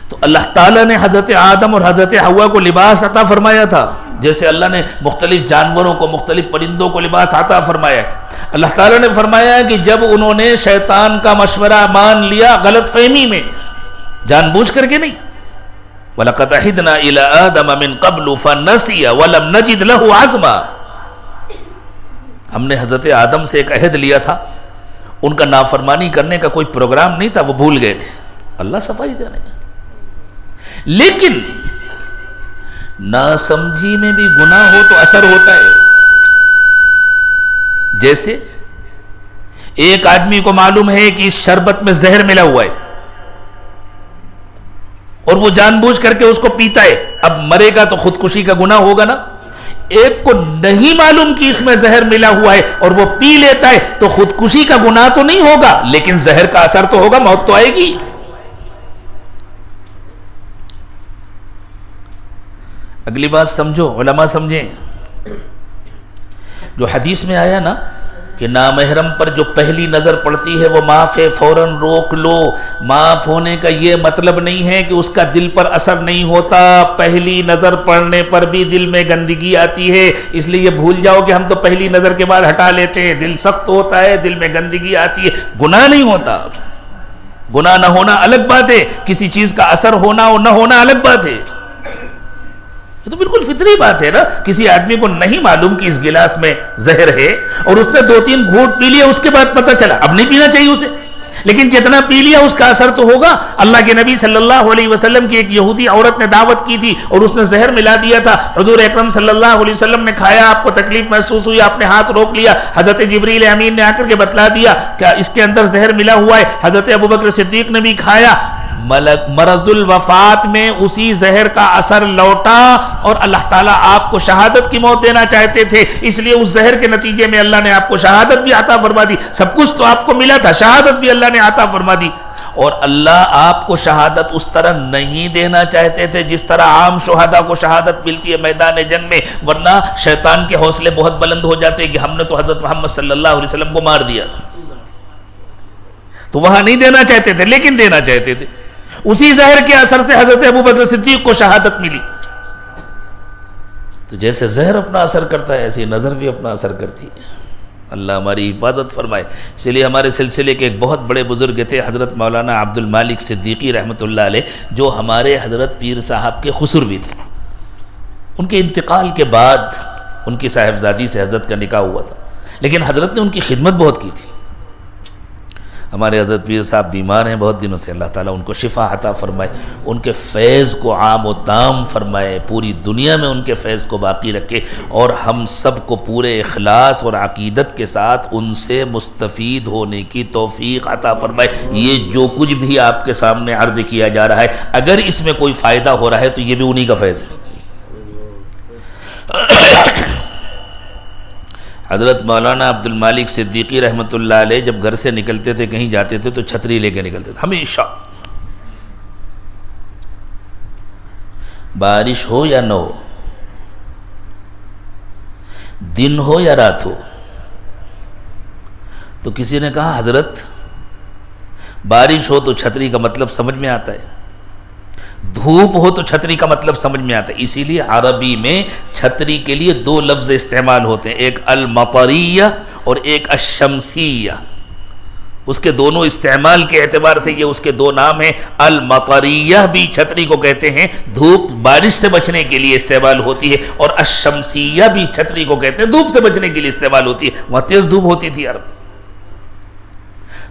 تو اللہ تعالیٰ نے حضرت آدم اور حضرت حوا کو لباس عطا فرمایا تھا، جیسے اللہ نے مختلف جانوروں کو، مختلف پرندوں کو لباس عطا فرمایا ہے۔ اللہ تعالیٰ نے فرمایا کہ جب انہوں نے شیطان کا مشورہ مان لیا غلط فہمی میں، جان بوجھ کر کے نہیں، وَلَقَدْ عَهِدْنَا إِلَىٰ آدَمَ مِن قَبْلُ فَنَسِيَ وَلَمْ نَجِدْ لَهُ عَزْمًا، ہم نے حضرت آدم سے ایک عہد لیا تھا، ان کا نافرمانی کرنے کا کوئی پروگرام نہیں تھا، وہ بھول گئے تھے۔ اللہ صفائی دے رہے ہیں۔ لیکن ناسمجھی میں بھی گناہ ہو تو اثر ہوتا ہے۔ جیسے ایک آدمی کو معلوم ہے کہ اس شربت میں زہر ملا ہوا ہے اور وہ جان بوجھ کر کے اس کو پیتا ہے، اب مرے گا تو خودکشی کا گناہ ہوگا نا۔ ایک کو نہیں معلوم کہ اس میں زہر ملا ہوا ہے اور وہ پی لیتا ہے تو خودکشی کا گناہ تو نہیں ہوگا، لیکن زہر کا اثر تو ہوگا، موت تو آئے گی۔ اگلی بات سمجھو، علماء سمجھیں، جو حدیث میں آیا نا کہ نامحرم پر جو پہلی نظر پڑتی ہے وہ معاف ہے، فوراً روک لو۔ معاف ہونے کا یہ مطلب نہیں ہے کہ اس کا دل پر اثر نہیں ہوتا، پہلی نظر پڑنے پر بھی دل میں گندگی آتی ہے، اس لیے یہ بھول جاؤ کہ ہم تو پہلی نظر کے بعد ہٹا لیتے ہیں، دل سخت ہوتا ہے، دل میں گندگی آتی ہے، گناہ نہیں ہوتا۔ گناہ نہ ہونا الگ بات ہے، کسی چیز کا اثر ہونا اور نہ ہونا الگ بات ہے۔ یہ تو بالکل فطری بات ہے نا، کسی آدمی کو نہیں معلوم کہ اس گلاس میں زہر ہے اور اس نے 2-3 گھونٹ پی لیے، اس کے بعد پتہ چلا، اب نہیں پینا چاہیے اسے، لیکن جتنا پی لیا اس کا اثر تو ہوگا. اللہ کے نبی صلی اللہ علیہ وسلم کی ایک یہودی عورت نے دعوت کی تھی اور اس نے زہر ملا دیا تھا. حضور اکرم صلی اللہ علیہ وسلم نے کھایا, آپ کو تکلیف محسوس ہوئی, آپ نے ہاتھ روک لیا. حضرت جبریل امین نے آ کر کے بتلا دیا کہ اس کے اندر زہر ملا ہوا ہے. حضرت ابوبکر صدیق نے بھی کھایا. مرض الوفات میں اسی زہر کا اثر لوٹا اور اللہ تعالیٰ آپ کو شہادت کی موت دینا چاہتے تھے, اس لیے اس زہر کے نتیجے میں اللہ نے آپ کو شہادت بھی عطا فرما دی. سب کچھ تو آپ کو ملا تھا, شہادت بھی اللہ نے عطا فرما دی. اور اللہ آپ کو شہادت اس طرح نہیں دینا چاہتے تھے جس طرح عام شہداء کو شہادت ملتی ہے میدان جنگ میں, ورنہ شیطان کے حوصلے بہت بلند ہو جاتے کہ ہم نے تو حضرت محمد صلی اللہ علیہ وسلم کو مار دیا. تو وہاں نہیں دینا چاہتے تھے, لیکن دینا چاہتے تھے. اسی زہر کے اثر سے حضرت ابوبکر صدیق کو شہادت ملی. تو جیسے زہر اپنا اثر کرتا ہے ایسی نظر بھی اپنا اثر کرتی ہے. اللہ ہماری حفاظت فرمائے. اس لیے ہمارے سلسلے کے ایک بہت بڑے بزرگ تھے حضرت مولانا عبد المالک صدیقی رحمۃ اللہ علیہ, جو ہمارے حضرت پیر صاحب کے خسر بھی تھے. ان کے انتقال کے بعد ان کی صاحبزادی سے حضرت کا نکاح ہوا تھا, لیکن حضرت نے ان کی خدمت بہت کی تھی. ہمارے حضرت پیر صاحب بیمار ہیں بہت دنوں سے, اللہ تعالیٰ ان کو شفا عطا فرمائے, ان کے فیض کو عام و تام فرمائے, پوری دنیا میں ان کے فیض کو باقی رکھے, اور ہم سب کو پورے اخلاص اور عقیدت کے ساتھ ان سے مستفید ہونے کی توفیق عطا فرمائے. یہ جو کچھ بھی آپ کے سامنے عرض کیا جا رہا ہے, اگر اس میں کوئی فائدہ ہو رہا ہے تو یہ بھی انہی کا فیض ہے. حضرت مولانا عبد المالک صدیقی رحمۃ اللہ علیہ جب گھر سے نکلتے تھے, کہیں جاتے تھے تو چھتری لے کے نکلتے تھے ہمیشہ. بارش ہو یا نہ ہو, دن ہو یا رات ہو. تو کسی نے کہا حضرت بارش ہو تو چھتری کا مطلب سمجھ میں آتا ہے, دھوپ ہو تو چھتری کا مطلب سمجھ میں آتا ہے. اسی لیے عربی میں چھتری کے لیے دو لفظ استعمال ہوتے ہیں, ایک المطریہ اور ایک الشمسیہ. اس کے دونوں استعمال کے اعتبار سے یہ اس کے دو نام ہیں. المطریہ بھی چھتری کو کہتے ہیں, دھوپ بارش سے بچنے کے لیے استعمال ہوتی ہے, اور الشمسیہ بھی چھتری کو کہتے ہیں, دھوپ سے بچنے کے لیے استعمال ہوتی ہے. وہاں تیز دھوپ ہوتی تھی عرب.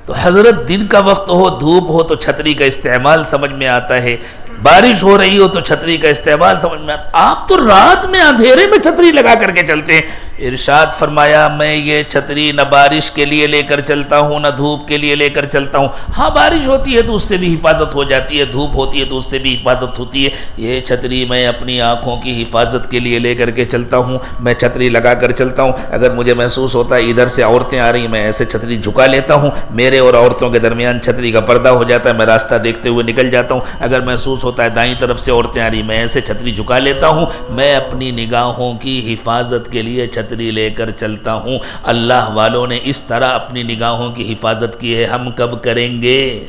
تو حضرت دن کا وقت ہو, دھوپ ہو تو چھتری کا استعمال سمجھ میں آتا ہے, بارش ہو رہی ہو تو چھتری کا استعمال سمجھ میں آتا. آپ تو رات میں اندھیرے میں چھتری لگا کر کے چلتے ہیں. ارشاد فرمایا میں یہ چھتری نہ بارش کے لیے لے کر چلتا ہوں نہ دھوپ کے لیے لے کر چلتا ہوں. ہاں بارش ہوتی ہے تو اس سے بھی حفاظت ہو جاتی ہے, دھوپ ہوتی ہے تو اس سے بھی حفاظت ہوتی ہے. یہ چھتری میں اپنی آنکھوں کی حفاظت کے لیے لے کر کے چلتا ہوں. میں چھتری لگا کر چلتا ہوں. اگر مجھے محسوس ہوتا ہے ادھر سے عورتیں آ رہی, میں ایسے چھتری جھکا لیتا ہوں, میرے اور عورتوں کے درمیان چھتری کا پردہ ہو جاتا ہے, میں راستہ دیکھتے ہوئے نکل جاتا ہوں. اگر محسوس ہوتا ہے دائیں طرف سے عورتیں آ رہی, میں ایسے چھتری جھکا لیتا ہوں. میں اپنی نگاہوں کی حفاظت کے لیے چھتری لے کر چلتا ہوں. اللہ والوں نے اس طرح اپنی نگاہوں کی حفاظت کی ہے. ہم کب کریں گے؟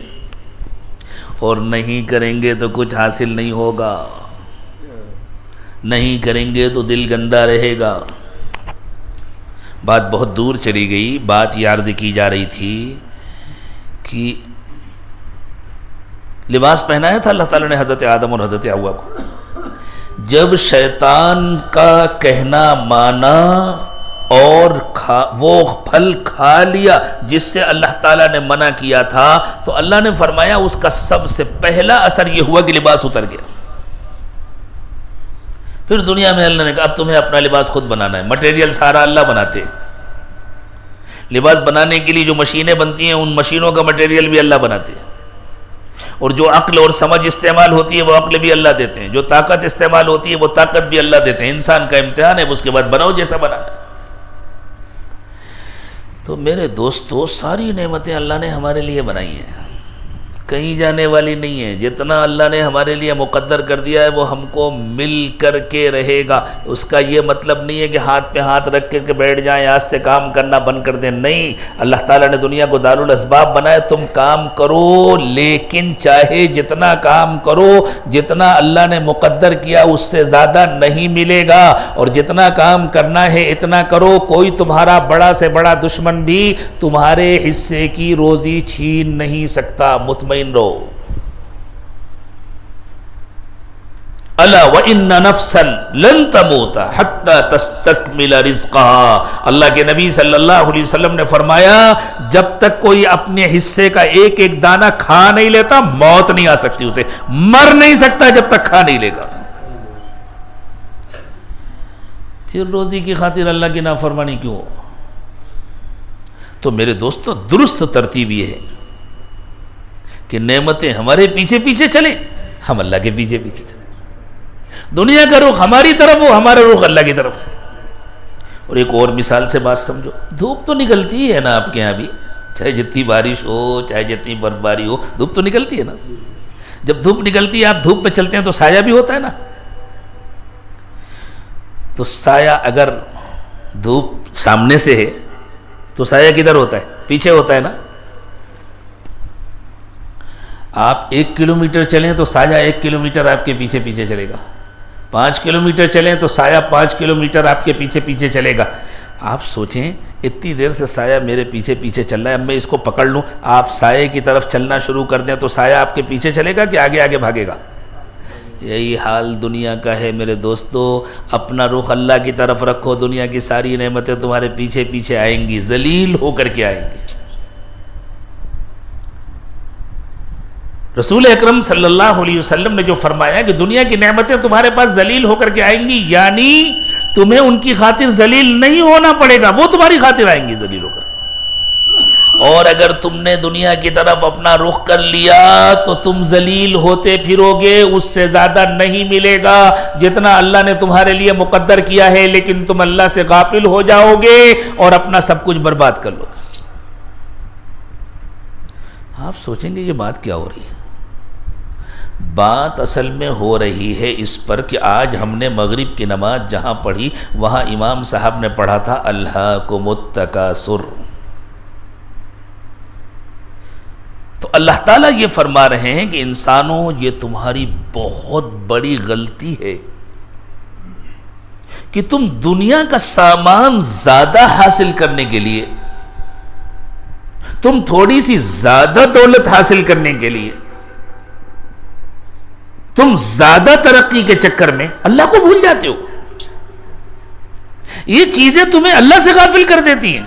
اور نہیں کریں گے تو کچھ حاصل نہیں ہوگا, نہیں کریں گے تو دل گندا رہے گا. بات بہت دور چلی گئی. بات یہ عرض کی جا رہی تھی کہ لباس پہنایا تھا اللہ تعالیٰ نے حضرت آدم اور حضرت حوا کو. جب شیطان کا کہنا مانا اور وہ پھل کھا لیا جس سے اللہ تعالیٰ نے منع کیا تھا, تو اللہ نے فرمایا اس کا سب سے پہلا اثر یہ ہوا کہ لباس اتر گیا. پھر دنیا میں اللہ نے کہا اب تمہیں اپنا لباس خود بنانا ہے. مٹیریل سارا اللہ بناتے ہیں. لباس بنانے کے لیے جو مشینیں بنتی ہیں ان مشینوں کا مٹیریل بھی اللہ بناتے ہیں, اور جو عقل اور سمجھ استعمال ہوتی ہے وہ عقل بھی اللہ دیتے ہیں, جو طاقت استعمال ہوتی ہے وہ طاقت بھی اللہ دیتے ہیں. انسان کا امتحان ہے, اس کے بعد بناؤ جیسا بنانا ہے. تو میرے دوستو ساری نعمتیں اللہ نے ہمارے لیے بنائی ہیں, کہیں جانے والی نہیں ہے. جتنا اللہ نے ہمارے لیے مقدر کر دیا ہے وہ ہم کو مل کر کے رہے گا. اس کا یہ مطلب نہیں ہے کہ ہاتھ پہ ہاتھ رکھ کے بیٹھ جائیں, آج سے کام کرنا بند کر دیں. نہیں, اللہ تعالیٰ نے دنیا کو دارالاسباب بنایا. تم کام کرو, لیکن چاہے جتنا کام کرو, جتنا اللہ نے مقدر کیا اس سے زیادہ نہیں ملے گا. اور جتنا کام کرنا ہے اتنا کرو. کوئی تمہارا بڑا سے بڑا دشمن بھی تمہارے حصے کی روزی چھین نہیں سکتا. مطمئن رہو. الا وان نفسا لن تموت حتى تستكمل رزقها، اللہ کے نبی صلی اللہ علیہ وسلم نے فرمایا جب تک کوئی اپنے حصے کا ایک ایک دانہ کھا نہیں لیتا موت نہیں آ سکتی، اسے مر نہیں سکتا جب تک کھا نہیں لے گا۔ پھر روزی کی خاطر اللہ کی نافرمانی کیوں؟ تو میرے دوستو درست ترتیب یہ ہے کہ نعمتیں ہمارے پیچھے پیچھے چلیں، ہم اللہ کے پیچھے پیچھے چلیں، دنیا کا رخ ہماری طرف ہو، ہمارا رخ اللہ کی طرف۔ اور ایک اور مثال سے بات سمجھو، دھوپ تو نکلتی ہے نا آپ کے یہاں بھی، چاہے جتنی بارش ہو چاہے جتنی برفباری ہو، دھوپ تو نکلتی ہے نا۔ جب دھوپ نکلتی ہے آپ دھوپ میں چلتے ہیں تو سایہ بھی ہوتا ہے نا۔ تو سایہ اگر دھوپ سامنے سے ہے تو سایہ کدھر ہوتا ہے؟ پیچھے ہوتا ہے نا۔ آپ 1 کلومیٹر چلیں تو سایہ 1 کلومیٹر آپ کے پیچھے پیچھے چلے گا، 5 کلومیٹر چلیں تو سایہ 5 کلومیٹر آپ کے پیچھے پیچھے چلے گا۔ آپ سوچیں اتنی دیر سے سایہ میرے پیچھے پیچھے چل رہا ہے، اب میں اس کو پکڑ لوں، آپ سایہ کی طرف چلنا شروع کر دیں تو سایہ آپ کے پیچھے چلے گا کہ آگے آگے بھاگے گا؟ یہی حال دنیا کا ہے میرے دوستو۔ اپنا رخ اللہ کی طرف رکھو، دنیا کی ساری نعمتیں تمہارے پیچھے پیچھے آئیں گی، ذلیل ہو کر کے آئیں گی۔ رسول اکرم صلی اللہ علیہ وسلم نے جو فرمایا کہ دنیا کی نعمتیں تمہارے پاس ذلیل ہو کر کے آئیں گی، یعنی تمہیں ان کی خاطر ذلیل نہیں ہونا پڑے گا، وہ تمہاری خاطر آئیں گی ذلیل ہو کر۔ اور اگر تم نے دنیا کی طرف اپنا رخ کر لیا تو تم ذلیل ہوتے پھرو گے، اس سے زیادہ نہیں ملے گا جتنا اللہ نے تمہارے لیے مقدر کیا ہے، لیکن تم اللہ سے غافل ہو جاؤ گے اور اپنا سب کچھ برباد کر لو گے۔ آپ سوچیں گے یہ بات کیا ہو رہی ہے؟ بات اصل میں ہو رہی ہے اس پر کہ آج ہم نے مغرب کی نماز جہاں پڑھی وہاں امام صاحب نے پڑھا تھا الہاکم التکاثر۔ تو اللہ تعالیٰ یہ فرما رہے ہیں کہ انسانوں یہ تمہاری بہت بڑی غلطی ہے کہ تم دنیا کا سامان زیادہ حاصل کرنے کے لیے، تم تھوڑی سی زیادہ دولت حاصل کرنے کے لیے، تم زیادہ ترقی کے چکر میں اللہ کو بھول جاتے ہو۔ یہ چیزیں تمہیں اللہ سے غافل کر دیتی ہیں۔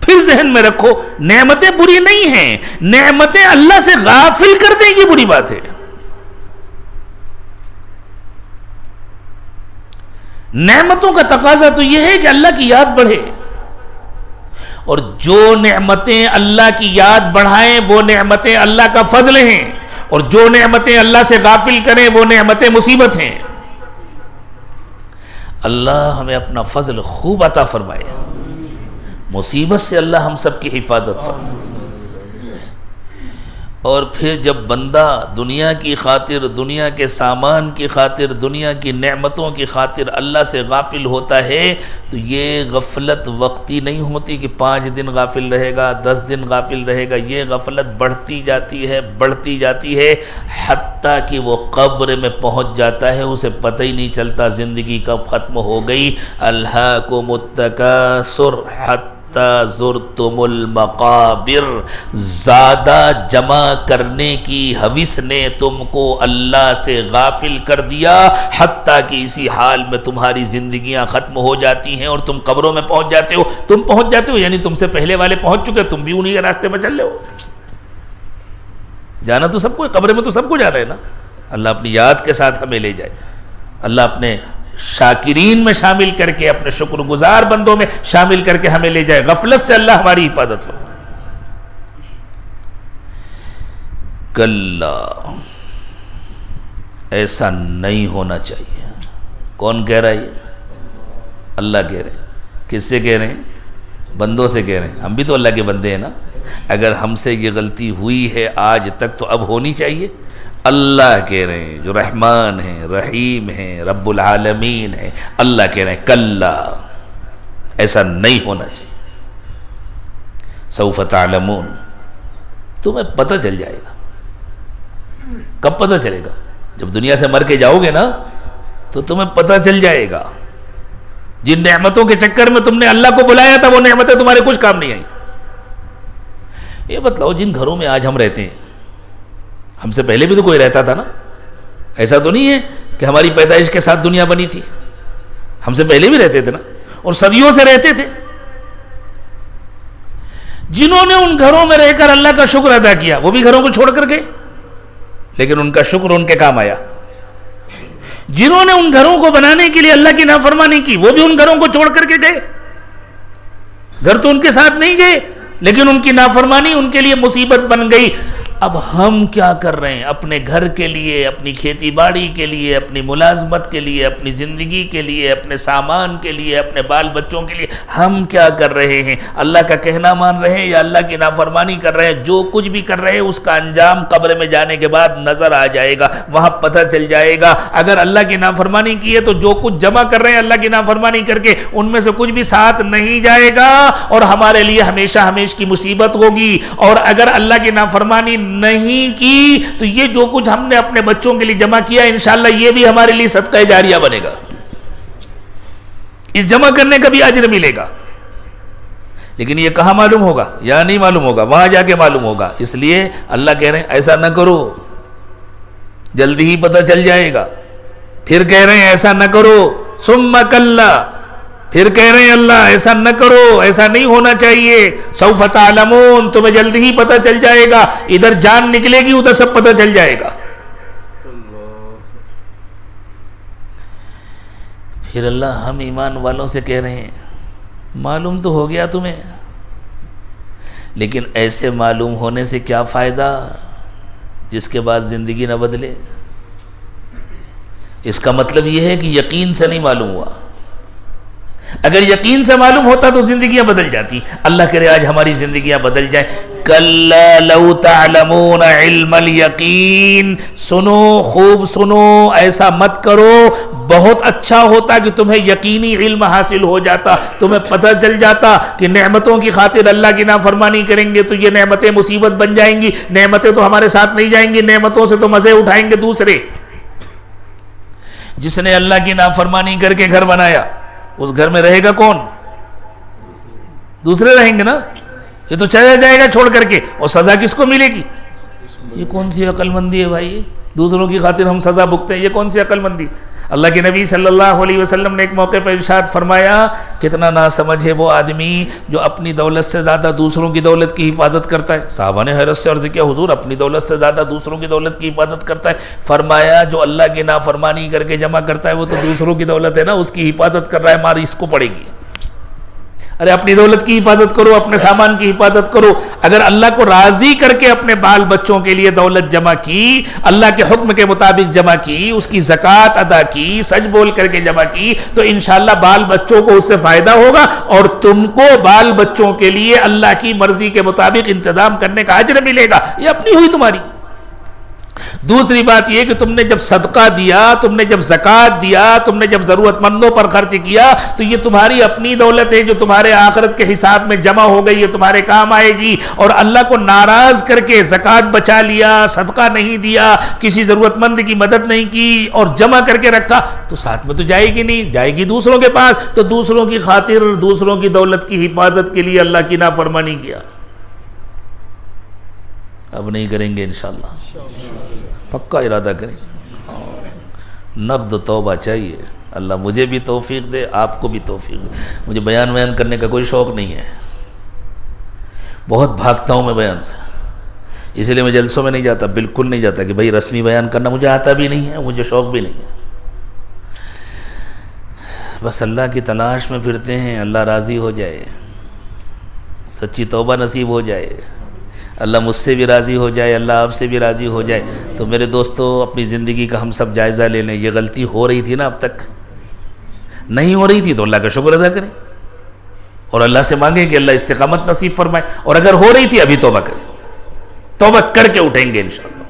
پھر ذہن میں رکھو نعمتیں بری نہیں ہیں، نعمتیں اللہ سے غافل کر دیں یہ بری بات ہے۔ نعمتوں کا تقاضا تو یہ ہے کہ اللہ کی یاد بڑھے، اور جو نعمتیں اللہ کی یاد بڑھائیں وہ نعمتیں اللہ کا فضل ہیں، اور جو نعمتیں اللہ سے غافل کریں وہ نعمتیں مصیبت ہیں۔ اللہ ہمیں اپنا فضل خوب عطا فرمائے، مصیبت سے اللہ ہم سب کی حفاظت فرمائے۔ اور پھر جب بندہ دنیا کی خاطر، دنیا کے سامان کی خاطر، دنیا کی نعمتوں کی خاطر اللہ سے غافل ہوتا ہے تو یہ غفلت وقتی نہیں ہوتی کہ 5 دن غافل رہے گا، 10 دن غافل رہے گا، یہ غفلت بڑھتی جاتی ہے حتیٰ کہ وہ قبر میں پہنچ جاتا ہے، اسے پتہ ہی نہیں چلتا زندگی کب ختم ہو گئی۔ الہاکم التکاثر حتی زرتم المقابر، زیادہ جمع کرنے کی ہوس نے تم کو اللہ سے غافل کر دیا حتیٰ کہ اسی حال میں تمہاری زندگیاں ختم ہو جاتی ہیں اور تم قبروں میں پہنچ جاتے ہو۔ تم پہنچ جاتے ہو یعنی تم سے پہلے والے پہنچ چکے، تم بھی انہی کے راستے پر چل رہے ہو۔ جانا تو سب کو ہے، قبر میں تو سب کو جانا ہے نا۔ اللہ اپنی یاد کے ساتھ ہمیں لے جائے، اللہ اپنے شاکرین میں شامل کر کے، اپنے شکر گزار بندوں میں شامل کر کے ہمیں لے جائے۔ غفلت سے اللہ ہماری حفاظت فرمائے۔ کلا، ایسا نہیں ہونا چاہیے۔ کون کہہ رہا ہے یہ؟ اللہ کہہ رہے ہیں۔ کس سے کہہ رہے ہیں؟ بندوں سے کہہ رہے ہیں۔ ہم بھی تو اللہ کے بندے ہیں نا۔ اگر ہم سے یہ غلطی ہوئی ہے آج تک تو اب ہونی چاہیے۔ اللہ کہہ رہے ہیں جو رحمان ہیں، رحیم ہیں، رب العالمین ہیں، اللہ کہہ رہے ہیں کلا، ایسا نہیں ہونا چاہیے۔ سوف تعلمون، تمہیں پتہ چل جائے گا۔ کب پتہ چلے گا؟ جب دنیا سے مر کے جاؤ گے نا تو تمہیں پتہ چل جائے گا۔ جن نعمتوں کے چکر میں تم نے اللہ کو بلایا تھا وہ نعمتیں تمہارے کچھ کام نہیں آئیں۔ یہ بتلاؤ جن گھروں میں آج ہم رہتے ہیں، ہم سے پہلے بھی تو کوئی رہتا تھا نا، ایسا تو نہیں ہے کہ ہماری پیدائش کے ساتھ دنیا بنی تھی، ہم سے پہلے بھی رہتے تھے نا، اور صدیوں سے رہتے تھے۔ جنہوں نے ان گھروں میں رہ کر اللہ کا شکر ادا کیا وہ بھی گھروں کو چھوڑ کر گئے، لیکن ان کا شکر ان کے کام آیا۔ جنہوں نے ان گھروں کو بنانے کے لیے اللہ کی نافرمانی کی وہ بھی ان گھروں کو چھوڑ کر کے گئے۔ گھر تو ان کے ساتھ نہیں گئے، لیکن ان کی نافرمانی ان کے لیے مصیبت بن گئی۔ اب ہم کیا کر رہے ہیں؟ اپنے گھر کے لیے، اپنی کھیتی باڑی کے لیے، اپنی ملازمت کے لیے، اپنی زندگی کے لیے، اپنے سامان کے لیے، اپنے بال بچوں کے لیے ہم کیا کر رہے ہیں؟ اللہ کا کہنا مان رہے ہیں یا اللہ کی نافرمانی کر رہے ہیں؟ جو کچھ بھی کر رہے ہیں اس کا انجام قبر میں جانے کے بعد نظر آ جائے گا، وہاں پتہ چل جائے گا۔ اگر اللہ کی نافرمانی کی ہے تو جو کچھ جمع کر رہے ہیں اللہ کی نافرمانی کر کے ان میں سے کچھ بھی ساتھ نہیں جائے گا، اور ہمارے لیے ہمیشہ ہمیشہ کی مصیبت ہوگی۔ اور اگر اللہ کی نافرمانی نہیں کی تو یہ جو کچھ ہم نے اپنے بچوں کے لیے جمع کیا انشاءاللہ یہ بھی ہمارے لیے صدقہ جاریہ بنے گا، اس جمع کرنے کا بھی اجر ملے گا۔ لیکن یہ کہاں معلوم ہوگا؟ یا نہیں معلوم ہوگا، وہاں جا کے معلوم ہوگا۔ اس لیے اللہ کہہ رہے ہیں ایسا نہ کرو، جلدی ہی پتہ چل جائے گا۔ پھر کہہ رہے ہیں ایسا نہ کرو، ثم کلا، پھر کہہ رہے ہیں اللہ ایسا نہ کرو، ایسا نہیں ہونا چاہیے، سوف تعلمون، تمہیں جلدی ہی پتہ چل جائے گا۔ ادھر جان نکلے گی ادھر سب پتہ چل جائے گا۔ پھر اللہ ہم ایمان والوں سے کہہ رہے ہیں معلوم تو ہو گیا تمہیں، لیکن ایسے معلوم ہونے سے کیا فائدہ جس کے بعد زندگی نہ بدلے؟ اس کا مطلب یہ ہے کہ یقین سے نہیں معلوم ہوا۔ اگر یقین سے معلوم ہوتا تو زندگیاں بدل جاتی۔ اللہ کرے آج ہماری زندگیاں بدل جائیں۔ کلا لو تعلمون علم الیقین، سنو، خوب سنو، ایسا مت کرو۔ بہت اچھا ہوتا کہ تمہیں یقینی علم حاصل ہو جاتا، تمہیں پتہ چل جاتا کہ نعمتوں کی خاطر اللہ کی نافرمانی کریں گے تو یہ نعمتیں مصیبت بن جائیں گی، نعمتیں تو ہمارے ساتھ نہیں جائیں گی، نعمتوں سے تو مزے اٹھائیں گے دوسرے۔ جس نے اللہ کی نافرمانی کر کے گھر بنایا اس گھر میں رہے گا کون؟ دوسرے رہیں گے نا، یہ تو چلا جائے گا چھوڑ کر کے، اور سزا کس کو ملے گی؟ یہ کون سی عقل مندی ہے بھائی؟ دوسروں کی خاطر ہم سزا بھگتے ہیں، یہ کون سی عقل مندی؟ اللہ کے نبی صلی اللہ علیہ وسلم نے ایک موقع پر ارشاد فرمایا کتنا ناسمجھ ہے وہ آدمی جو اپنی دولت سے زیادہ دوسروں کی دولت کی حفاظت کرتا ہے۔ صحابہ نے حیرت سے عرض کیا حضور اپنی دولت سے زیادہ دوسروں کی دولت کی حفاظت کرتا ہے؟ فرمایا جو اللہ کی نافرمانی کر کے جمع کرتا ہے وہ تو دوسروں کی دولت ہے نا، اس کی حفاظت کر رہا ہے، مار اس کو پڑے گی۔ ارے اپنی دولت کی حفاظت کرو، اپنے سامان کی حفاظت کرو۔ اگر اللہ کو راضی کر کے اپنے بال بچوں کے لیے دولت جمع کی، اللہ کے حکم کے مطابق جمع کی، اس کی زکوٰۃ ادا کی، سچ بول کر کے جمع کی، تو انشاءاللہ بال بچوں کو اس سے فائدہ ہوگا، اور تم کو بال بچوں کے لیے اللہ کی مرضی کے مطابق انتظام کرنے کا اجر ملے گا۔ یہ اپنی ہوئی تمہاری۔ دوسری بات یہ کہ تم نے جب صدقہ دیا، تم نے جب زکوٰۃ دیا، تم نے جب ضرورت مندوں پر خرچ کیا، تو یہ تمہاری اپنی دولت ہے جو تمہارے آخرت کے حساب میں جمع ہو گئی، یہ تمہارے کام آئے گی۔ اور اللہ کو ناراض کر کے زکوٰۃ بچا لیا، صدقہ نہیں دیا، کسی ضرورت مند کی مدد نہیں کی اور جمع کر کے رکھا، تو ساتھ میں تو جائے گی نہیں، جائے گی دوسروں کے پاس۔ تو دوسروں کی خاطر، دوسروں کی دولت کی حفاظت کے لیے اللہ کی نافرمانی کیا۔ اب نہیں کریں گے انشاءاللہ، پکا ارادہ کریں۔ نقد توبہ چاہیے۔ اللہ مجھے بھی توفیق دے، آپ کو بھی توفیق دے۔ مجھے بیان کرنے کا کوئی شوق نہیں ہے، بہت بھاگتا ہوں میں بیان سے، اسی لیے میں جلسوں میں نہیں جاتا، بالکل نہیں جاتا کہ بھائی رسمی بیان کرنا مجھے آتا بھی نہیں ہے، مجھے شوق بھی نہیں ہے۔ بس اللہ کی تلاش میں پھرتے ہیں، اللہ راضی ہو جائے، سچی توبہ نصیب ہو جائے، اللہ مجھ سے بھی راضی ہو جائے، اللہ آپ سے بھی راضی ہو جائے۔ تو میرے دوستو اپنی زندگی کا ہم سب جائزہ لے لیں۔ یہ غلطی ہو رہی تھی نا اب تک؟ نہیں ہو رہی تھی تو اللہ کا شکر ادا کریں اور اللہ سے مانگیں کہ اللہ استقامت نصیب فرمائے، اور اگر ہو رہی تھی ابھی توبہ کریں، توبہ کر کے اٹھیں گے انشاءاللہ۔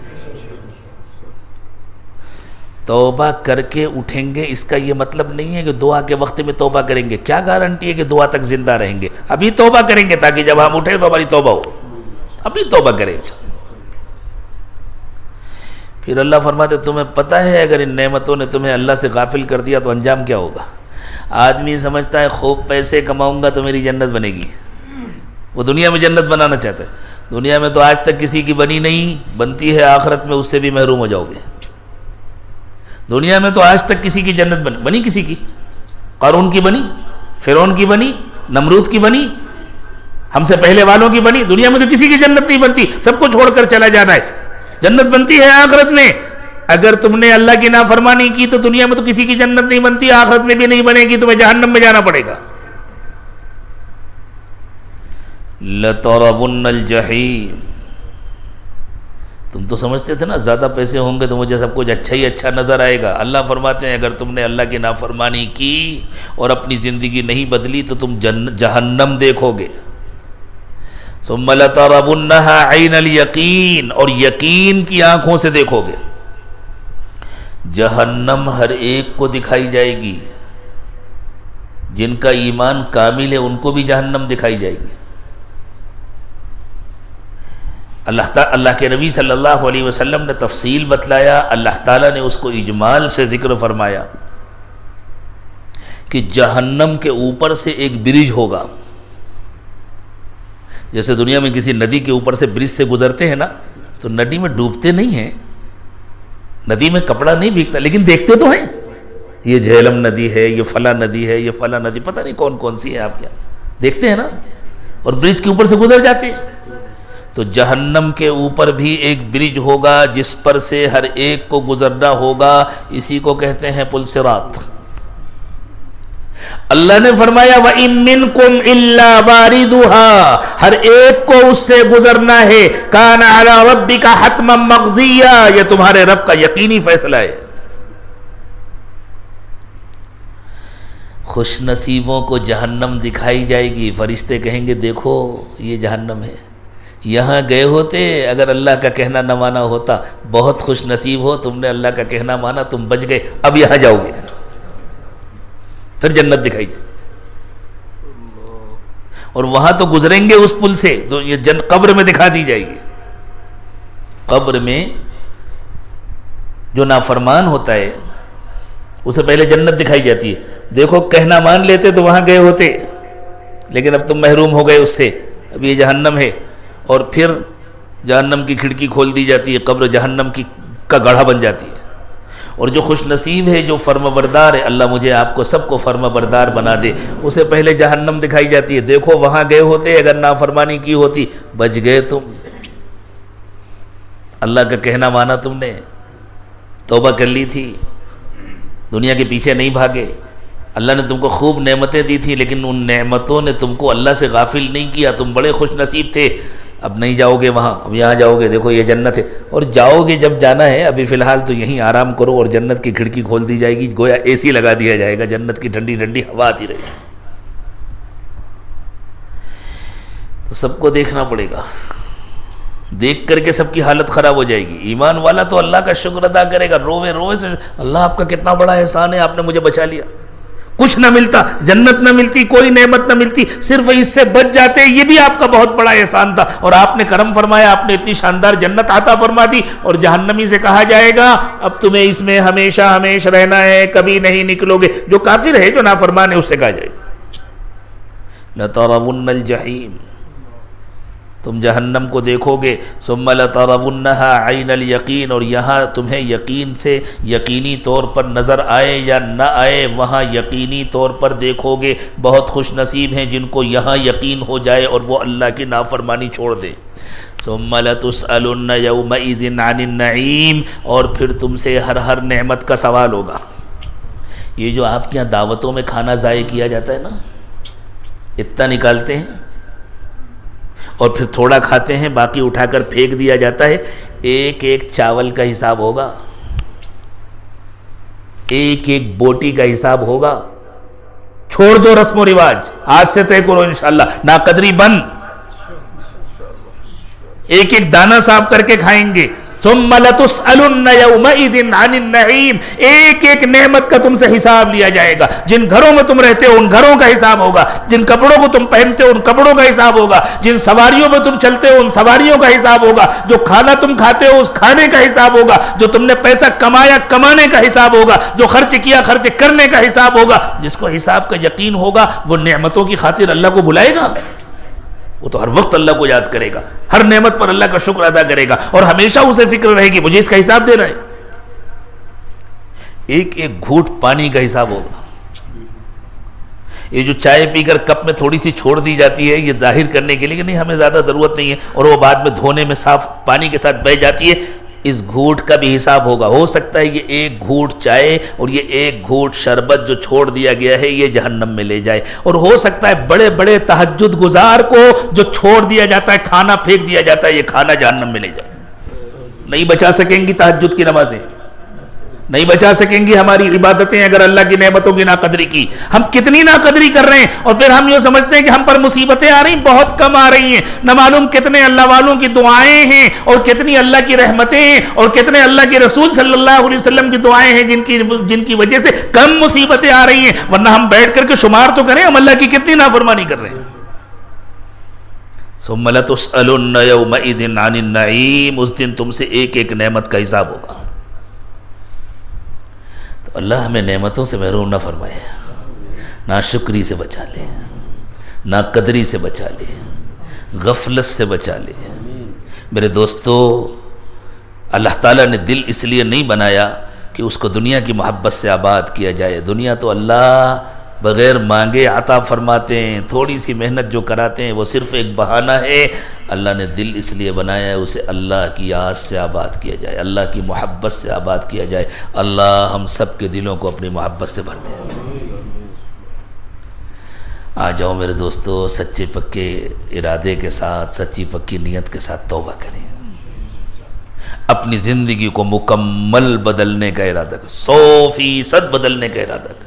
توبہ کر کے اٹھیں گے اس کا یہ مطلب نہیں ہے کہ دعا کے وقت میں توبہ کریں گے۔ کیا گارنٹی ہے کہ دعا تک زندہ رہیں گے؟ ابھی توبہ کریں گے تاکہ جب ہم اٹھیں تو ہماری توبہ ہو، ابھی توبہ کریں۔ پھر اللہ فرماتے تمہیں پتہ ہے اگر ان نعمتوں نے تمہیں اللہ سے غافل کر دیا تو انجام کیا ہوگا؟ آدمی سمجھتا ہے خوب پیسے کماؤں گا تو میری جنت بنے گی، وہ دنیا میں جنت بنانا چاہتا ہے۔ دنیا میں تو آج تک کسی کی بنی نہیں، بنتی ہے آخرت میں اس سے بھی محروم ہو جاؤ گے۔ دنیا میں تو آج تک کسی کی جنت بنی کسی کی؟ قارون کی بنی، فرعون کی بنی، نمرود کی بنی، ہم سے پہلے والوں کی بنی؟ دنیا میں تو کسی کی جنت نہیں بنتی، سب کو چھوڑ کر چلا جانا ہے۔ جنت بنتی ہے آخرت میں۔ اگر تم نے اللہ کی نافرمانی کی تو دنیا میں تو کسی کی جنت نہیں بنتی، آخرت میں بھی نہیں بنے گی، تمہیں جہنم میں جانا پڑے گا۔ لَتَرَوُنَّ الْجَحِيمَ، تم تو سمجھتے تھے نا زیادہ پیسے ہوں گے تو مجھے سب کچھ اچھا ہی اچھا نظر آئے گا۔ اللہ فرماتے ہیں اگر تم نے اللہ کی نافرمانی کی اور اپنی زندگی نہیں بدلی تو تم جہنم دیکھو گے۔ ثُمَّ لَتَرَوُنَّهَا عَيْنَ الْيَقِينِ، اور یقین کی آنکھوں سے دیکھو گے۔ جہنم ہر ایک کو دکھائی جائے گی، جن کا ایمان کامل ہے ان کو بھی جہنم دکھائی جائے گی۔ اللہ کے نبی صلی اللہ علیہ وسلم نے تفصیل بتلایا، اللہ تعالیٰ نے اس کو اجمال سے ذکر فرمایا کہ جہنم کے اوپر سے ایک برج ہوگا۔ جیسے دنیا میں کسی ندی کے اوپر سے برج سے گزرتے ہیں نا تو ندی میں ڈوبتے نہیں ہیں، ندی میں کپڑا نہیں بھیگتا، لیکن دیکھتے تو ہیں یہ جہلم ندی ہے، یہ فلاں ندی ہے، یہ فلاں ندی، پتہ نہیں کون کون سی ہے، آپ کیا دیکھتے ہیں نا، اور برج کے اوپر سے گزر جاتے ہیں۔ تو جہنم کے اوپر بھی ایک برج ہوگا جس پر سے ہر ایک کو گزرنا ہوگا، اسی کو کہتے ہیں پل صراط۔ اللہ نے فرمایا وَإِن مِّنكُمْ إِلَّا وَارِدُهَا، ہر ایک کو اس سے گزرنا ہے، كَانَ عَلَى رَبِّكَ حَتْمًا مَقْضِيًّا، یہ تمہارے رب کا یقینی فیصلہ ہے۔ خوش نصیبوں کو جہنم دکھائی جائے گی، فرشتے کہیں گے دیکھو یہ جہنم ہے، یہاں گئے ہوتے اگر اللہ کا کہنا نہ مانا ہوتا، بہت خوش نصیب ہو تم نے اللہ کا کہنا مانا، تم بچ گئے، اب یہاں جاؤ گے۔ پھر جنت دکھائی جائے، اور وہاں تو گزریں گے اس پل سے تو یہ قبر میں دکھا دی جائے گی۔ قبر میں جو نافرمان ہوتا ہے اسے پہلے جنت دکھائی جاتی ہے، دیکھو کہنا مان لیتے تو وہاں گئے ہوتے، لیکن اب تم محروم ہو گئے اس سے، اب یہ جہنم ہے، اور پھر جہنم کی کھڑکی کھول دی جاتی ہے، قبر جہنم کا گڑھا بن جاتی ہے۔ اور جو خوش نصیب ہے، جو فرما بردار ہے، اللہ مجھے آپ کو سب کو فرما بردار بنا دے، اسے پہلے جہنم دکھائی جاتی ہے، دیکھو وہاں گئے ہوتے اگر نافرمانی کی ہوتی، بچ گئے تم، اللہ کا کہنا مانا تم نے، توبہ کر لی تھی، دنیا کے پیچھے نہیں بھاگے، اللہ نے تم کو خوب نعمتیں دی تھی، لیکن ان نعمتوں نے تم کو اللہ سے غافل نہیں کیا، تم بڑے خوش نصیب تھے، اب نہیں جاؤ گے وہاں، اب یہاں جاؤ گے، دیکھو یہ جنت ہے، اور جاؤ گے جب جانا ہے، ابھی فی الحال تو یہیں آرام کرو، اور جنت کی کھڑکی کھول دی جائے گی، گویا اے سی لگا دیا جائے گا، جنت کی ٹھنڈی ٹھنڈی ہوا آتی رہے گی۔ تو سب کو دیکھنا پڑے گا، دیکھ کر کے سب کی حالت خراب ہو جائے گی۔ ایمان والا تو اللہ کا شکر ادا کرے گا، روے روے سے، اللہ آپ کا کتنا بڑا احسان ہے، آپ نے مجھے بچا لیا، کچھ نہ ملتا، جنت نہ ملتی، کوئی نعمت نہ ملتی، صرف اس سے بچ جاتے، یہ بھی آپ کا بہت بڑا احسان تھا، اور آپ نے کرم فرمایا، آپ نے اتنی شاندار جنت عطا فرما دی، اور جہنمی سے کہا جائے گا اب تمہیں اس میں ہمیشہ ہمیشہ رہنا ہے، کبھی نہیں نکلو گے۔ جو کافر ہے، جو نافرمان ہے، اس سے کہا جائے گا لَتَرَوُنَّ الْجَحِيمَ، تم جہنم کو دیکھو گے، ثُمَّ لَتَرَوُنَّهَا عَيْنَ الْيَقِينِ، اور یہاں تمہیں یقین سے یقینی طور پر نظر آئے یا نہ آئے، وہاں یقینی طور پر دیکھو گے۔ بہت خوش نصیب ہیں جن کو یہاں یقین ہو جائے اور وہ اللہ کی نافرمانی چھوڑ دے۔ ثُمَّ لَتُسْأَلُنَّ يَوْمَئِذٍ عَنِ النَّعِيمِ، اور پھر تم سے ہر نعمت کا سوال ہوگا۔ یہ جو آپ کے یہاں دعوتوں میں کھانا ضائع کیا جاتا ہے نا، اتنا نکالتے ہیں اور پھر تھوڑا کھاتے ہیں، باقی اٹھا کر پھینک دیا جاتا ہے، ایک ایک چاول کا حساب ہوگا، ایک ایک بوٹی کا حساب ہوگا۔ چھوڑ دو رسم و رواج، آج سے طے کرو انشاءاللہ، ناقدری بند، ایک ایک دانہ صاف کر کے کھائیں گے۔ ثم لتسألن یومئذ عن النعیم، ایک ایک نعمت کا تم سے حساب لیا جائے گا۔ جن گھروں میں تم رہتے ہو ان گھروں کا حساب ہوگا، جن کپڑوں کو تم پہنتے ہو ان کپڑوں کا حساب ہوگا، جن سواریوں میں تم چلتے ہو ان سواریوں کا حساب ہوگا، جو کھانا تم کھاتے ہو اس کھانے کا حساب ہوگا، جو تم نے پیسہ کمایا کمانے کا حساب ہوگا، جو خرچ کیا خرچ کرنے کا حساب ہوگا۔ جس کو حساب کا یقین ہوگا وہ نعمتوں کی خاطر اللہ کو بلائے گا، وہ تو ہر وقت اللہ کو یاد کرے گا، ہر نعمت پر اللہ کا شکر ادا کرے گا، اور ہمیشہ اسے فکر رہے گی مجھے اس کا حساب دینا ہے۔ ایک ایک گھونٹ پانی کا حساب ہوگا. یہ جو چائے پی کر کپ میں تھوڑی سی چھوڑ دی جاتی ہے، یہ ظاہر کرنے کے لیے کہ نہیں ہمیں زیادہ ضرورت نہیں ہے، اور وہ بعد میں دھونے میں صاف پانی کے ساتھ بہہ جاتی ہے، اس گھونٹ کا بھی حساب ہوگا. ہو سکتا ہے یہ ایک گھونٹ چائے اور یہ ایک گھونٹ شربت جو چھوڑ دیا گیا ہے یہ جہنم میں لے جائے. اور ہو سکتا ہے بڑے بڑے تہجد گزار کو جو چھوڑ دیا جاتا ہے، کھانا پھینک دیا جاتا ہے، یہ کھانا جہنم میں لے جائے. نہیں بچا سکیں گی تہجد کی نمازیں، نہیں بچا سکیں گی ہماری عبادتیں اگر اللہ کی نعمتوں کی ناقدری کی. ہم کتنی ناقدری کر رہے ہیں، اور پھر ہم یہ سمجھتے ہیں کہ ہم پر مصیبتیں آ رہی ہیں، بہت کم آ رہی ہیں. نہ معلوم کتنے اللہ والوں کی دعائیں ہیں، اور کتنی اللہ کی رحمتیں ہیں، اور کتنے اللہ کے رسول صلی اللہ علیہ وسلم کی دعائیں ہیں جن کی وجہ سے کم مصیبتیں آ رہی ہیں. ورنہ ہم بیٹھ کر کے شمار تو کریں ہم اللہ کی کتنی نافرمانی کر رہے ہیں. ثم لتسألن یومئذ عن النعیم، اس دن تم سے ایک ایک نعمت کا حساب ہوگا. اللہ ہمیں نعمتوں سے محروم نہ فرمائے، ناشکری سے بچا لے، ناقدری سے بچا لے، غفلت سے بچا لے. میرے دوستو، اللہ تعالیٰ نے دل اس لیے نہیں بنایا کہ اس کو دنیا کی محبت سے آباد کیا جائے. دنیا تو اللہ بغیر مانگے عطا فرماتے ہیں، تھوڑی سی محنت جو کراتے ہیں وہ صرف ایک بہانہ ہے. اللہ نے دل اس لیے بنایا ہے اسے اللہ کی یاد سے آباد کیا جائے، اللہ کی محبت سے آباد کیا جائے. اللہ ہم سب کے دلوں کو اپنی محبت سے بھر دے. آ جاؤ میرے دوستو، سچے پکے ارادے کے ساتھ، سچی پکی نیت کے ساتھ توبہ کریں. اپنی زندگی کو مکمل بدلنے کا ارادہ کریں، 100% بدلنے کا ارادہ کریں.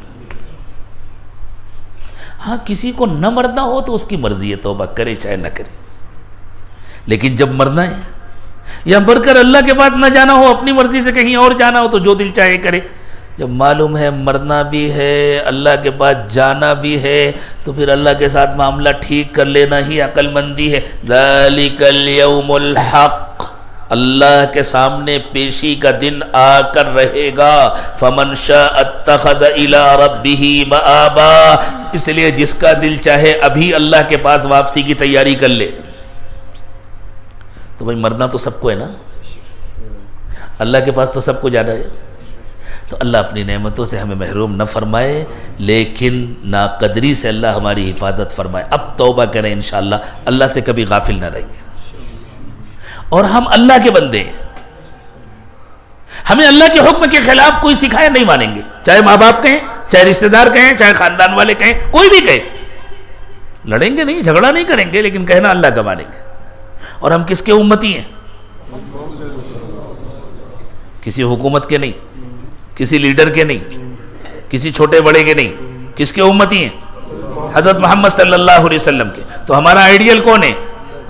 ہاں کسی کو نہ مرنا ہو تو اس کی مرضی ہے، توبہ کرے چاہے نہ کرے. لیکن جب مرنا ہے یا مر کر اللہ کے پاس نہ جانا ہو، اپنی مرضی سے کہیں اور جانا ہو تو جو دل چاہے کرے. جب معلوم ہے مرنا بھی ہے، اللہ کے پاس جانا بھی ہے، تو پھر اللہ کے ساتھ معاملہ ٹھیک کر لینا ہی عقل مندی ہے. ذالک الیوم الحق، اللہ کے سامنے پیشی کا دن آ کر رہے گا. فمن شاء اتخذ الی ربہ مآبا، اس لیے جس کا دل چاہے ابھی اللہ کے پاس واپسی کی تیاری کر لے. تو بھائی مرنا تو سب کو ہے نا، اللہ کے پاس تو سب کو جانا ہے. تو اللہ اپنی نعمتوں سے ہمیں محروم نہ فرمائے، لیکن ناقدری سے اللہ ہماری حفاظت فرمائے. اب توبہ کریں انشاءاللہ، اللہ سے کبھی غافل نہ رہیں گے. اور ہم اللہ کے بندے ہیں، ہمیں اللہ کے حکم کے خلاف کوئی سکھایا نہیں مانیں گے. چاہے ماں باپ کہیں، چاہے رشتہ دار کہیں، چاہے خاندان والے کہیں، کوئی بھی کہے. لڑیں گے نہیں، جھگڑا نہیں کریں گے، لیکن کہنا اللہ کا مانیں گے. اور ہم کس کے امتی ہیں؟ کسی حکومت کے نہیں، کسی لیڈر کے نہیں، کسی چھوٹے بڑے کے نہیں. کس کے امتی ہیں؟ حضرت محمد صلی اللہ علیہ وسلم کے. تو ہمارا آئیڈیل کون ہے؟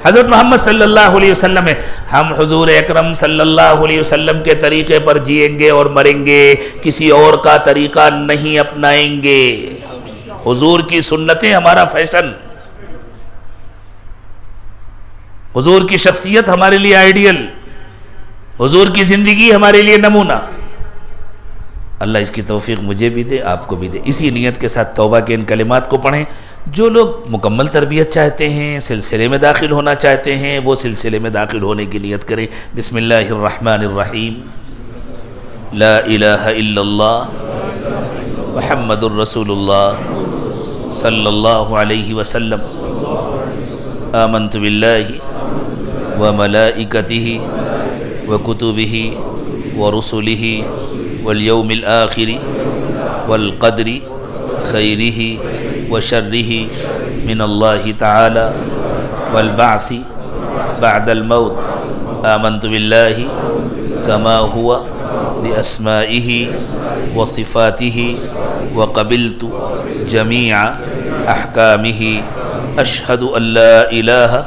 حضرت محمد صلی اللہ علیہ وسلم ہے. ہم حضور اکرم صلی اللہ علیہ وسلم کے طریقے پر جئیں گے اور مریں گے، کسی اور کا طریقہ نہیں اپنائیں گے. حضور کی سنتیں ہمارا فیشن، حضور کی شخصیت ہمارے لیے آئیڈیل، حضور کی زندگی ہمارے لیے نمونہ. اللہ اس کی توفیق مجھے بھی دے، آپ کو بھی دے. اسی نیت کے ساتھ توبہ کے ان کلمات کو پڑھیں. جو لوگ مکمل تربیت چاہتے ہیں، سلسلے میں داخل ہونا چاہتے ہیں، وہ سلسلے میں داخل ہونے کی نیت کریں. بسم اللہ الرحمن الرحیم. لا الہ الا اللہ محمد الرسول اللہ صلی اللہ علیہ وسلم. آمنت باللہ وملائکتہ وکتبہ ورسلہ والیوم الآخر والقدر خیرہ وشرہ من اللہ تعالی والبعث بعد الموت. آمنت باللہ کما ہوا باسمائہ وصفاتہ وقبلت جمیع احکامہ. اشہد ان لا الہ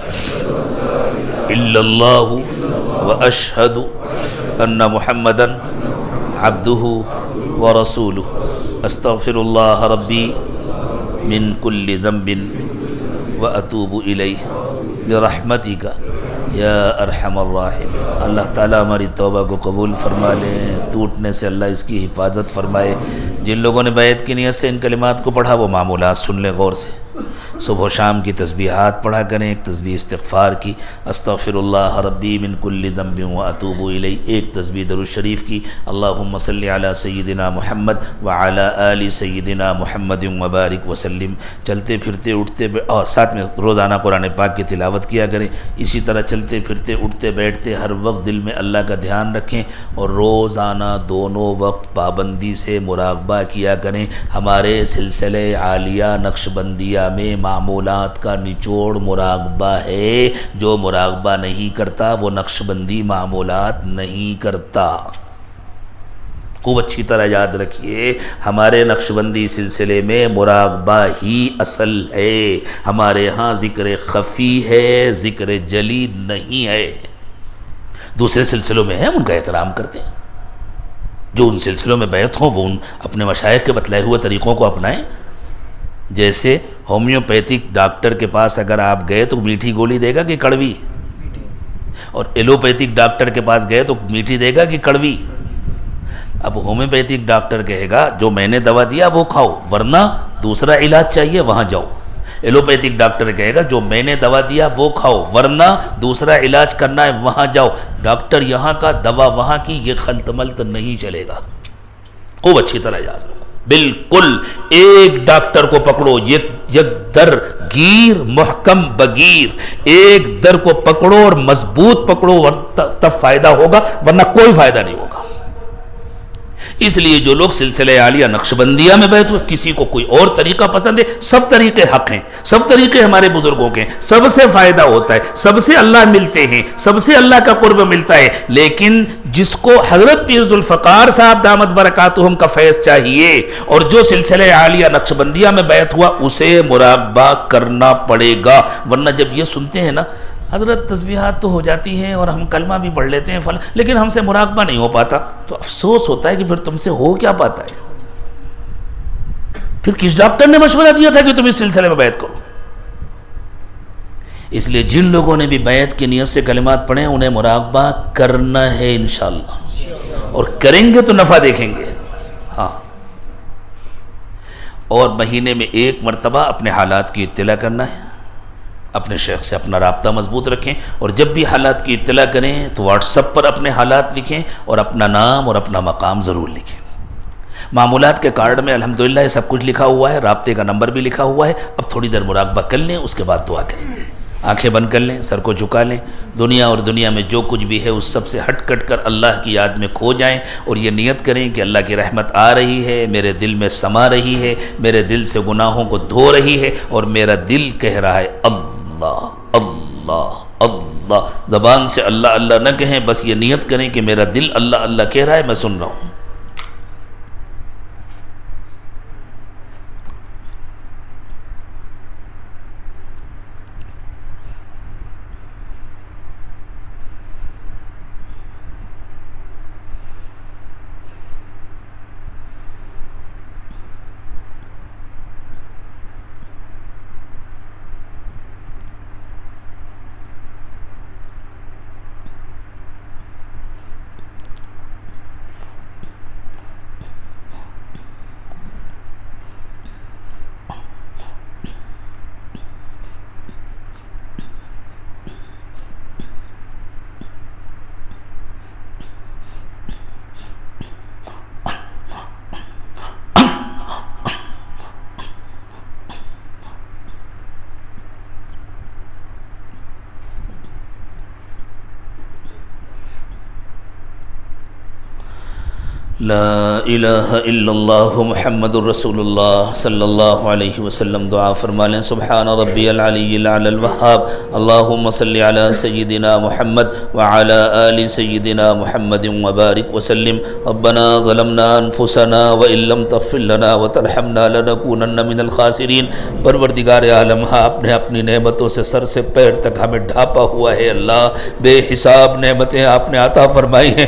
الا اللہ واشہد ان محمدا عبدہ ورسولہ. استغفر اللہ ربی من کل ذنب واتوب الیہ برحمتک یا ارحم الراحمین. اللہ تعالیٰ ہماری توبہ کو قبول فرما لے، ٹوٹنے سے اللہ اس کی حفاظت فرمائے. جن لوگوں نے بیعت کی نیت سے ان کلمات کو پڑھا وہ معمولات سن لیں غور سے. صبح و شام کی تسبیحات پڑھا کریں، ایک تسبیح استغفار کی استغفر اللہ ربی من کل ذنب واتوب الیہ، ایک تسبیح درود شریف کی اللہم صلی علی سیدنا محمد وعلی آل سیدنا محمد وبارک وسلم۔ چلتے پھرتے اٹھتے اور ساتھ میں روزانہ قرآن پاک کی تلاوت کیا کریں۔ اسی طرح چلتے پھرتے اٹھتے بیٹھتے ہر وقت دل میں اللہ کا دھیان رکھیں، اور روزانہ دونوں وقت پابندی سے مراقبہ کیا کریں۔ ہمارے سلسلے عالیہ نقشبندیہ میں معمولات کا نچوڑ مراقبہ ہے، جو مراقبہ نہیں کرتا وہ نقشبندی معمولات نہیں کرتا۔ خوب اچھی طرح یاد رکھیے، ہمارے نقشبندی سلسلے میں مراقبہ ہی اصل ہے، ہمارے ہاں ذکر خفی ہے، ذکر جلی نہیں ہے۔ دوسرے سلسلوں میں ہیں، ان کا احترام کرتے ہیں، جو ان سلسلوں میں بیعت ہوں وہ اپنے مشائخ کے بتلائے ہوئے طریقوں کو اپنائیں۔ جیسے ہومیوپیتھک ڈاکٹر کے پاس اگر آپ گئے تو میٹھی گولی دے گا کہ کڑوی، اور ایلوپیتھک ڈاکٹر کے پاس گئے تو میٹھی دے گا کہ کڑوی۔ اب ہومیوپیتھک ڈاکٹر کہے گا جو میں نے دوا دیا وہ کھاؤ، ورنہ دوسرا علاج چاہیے وہاں جاؤ۔ ایلوپیتھک ڈاکٹر کہے گا جو میں نے دوا دیا وہ کھاؤ، ورنہ دوسرا علاج کرنا ہے وہاں جاؤ۔ ڈاکٹر یہاں کا، دوا وہاں کی، یہ خلط ملط نہیں چلے گا۔ خوب اچھی طرح یاد رکھو، بالکل ایک ڈاکٹر کو پکڑو، یک در گیر محکم بگیر، ایک در کو پکڑو اور مضبوط پکڑو، تب فائدہ ہوگا، ورنہ کوئی فائدہ نہیں ہوگا۔ اس لیے جو لوگ سلسلہ عالیہ نقشبندیہ میں بیٹھے ہوئے، کسی کو کوئی اور طریقہ پسند ہے، سب طریقے حق ہیں، سب طریقے ہمارے بزرگوں کے ہیں، سب سے فائدہ ہوتا ہے، سب سے اللہ ملتے ہیں، سب سے اللہ کا قرب ملتا ہے، لیکن جس کو حضرت پیر ذوالفقار صاحب دامت برکاتہم کا فیض چاہیے اور جو سلسلہ عالیہ نقشبندیہ میں بیعت ہوا، اسے مراقبہ کرنا پڑے گا۔ ورنہ جب یہ سنتے ہیں نا حضرت تسبیحات تو ہو جاتی ہیں اور ہم کلمہ بھی پڑھ لیتے ہیں لیکن ہم سے مراقبہ نہیں ہو پاتا، تو افسوس ہوتا ہے کہ پھر تم سے ہو کیا پاتا ہے؟ پھر کس ڈاکٹر نے مشورہ دیا تھا کہ تم اس سلسلے میں بیعت کرو؟ اس لیے جن لوگوں نے بھی بیعت کی نیت سے کلمات پڑھیں انہیں مراقبہ کرنا ہے انشاءاللہ، اور کریں گے تو نفع دیکھیں گے۔ ہاں، اور مہینے میں ایک مرتبہ اپنے حالات کی اطلاع کرنا ہے، اپنے شیخ سے اپنا رابطہ مضبوط رکھیں، اور جب بھی حالات کی اطلاع کریں تو واٹس ایپ پر اپنے حالات لکھیں اور اپنا نام اور اپنا مقام ضرور لکھیں۔ معمولات کے کارڈ میں الحمدللہ یہ سب کچھ لکھا ہوا ہے، رابطے کا نمبر بھی لکھا ہوا ہے۔ اب تھوڑی دیر مراقبہ کر لیں، اس کے بعد دعا کریں، آنکھیں بند کر لیں، سر کو جھکا لیں، دنیا اور دنیا میں جو کچھ بھی ہے اس سب سے ہٹ کٹ کر اللہ کی یاد میں کھو جائیں، اور یہ نیت کریں کہ اللہ کی رحمت آ رہی ہے، میرے دل میں سما رہی ہے، میرے دل سے گناہوں کو دھو رہی ہے، اور میرا دل کہہ رہا ہے اللہ اللہ اللہ۔ زبان سے اللہ اللہ نہ کہیں، بس یہ نیت کریں کہ میرا دل اللہ اللہ کہہ رہا ہے، میں سن رہا ہوں۔ لا الہ الا اللہ محمد الرسول اللہ صلی اللہ علیہ وسلم۔ دعا فرما لیں، سبحان ربی العلی العلی الوہاب، اللہم صلی علی سیدنا محمد وعلی آل سیدنا محمد وبارک وسلم۔ ربنا ظلمنا انفسنا وان لم تغفر لنا وترحمنا لنکونن من الخاسرین۔ پروردگار عالم، آپ نے اپنی نعمتوں سے سر سے پیر تک ہمیں ڈھانپا ہوا ہے اللہ، بے حساب نعمتیں آپ نے عطا فرمائی ہیں،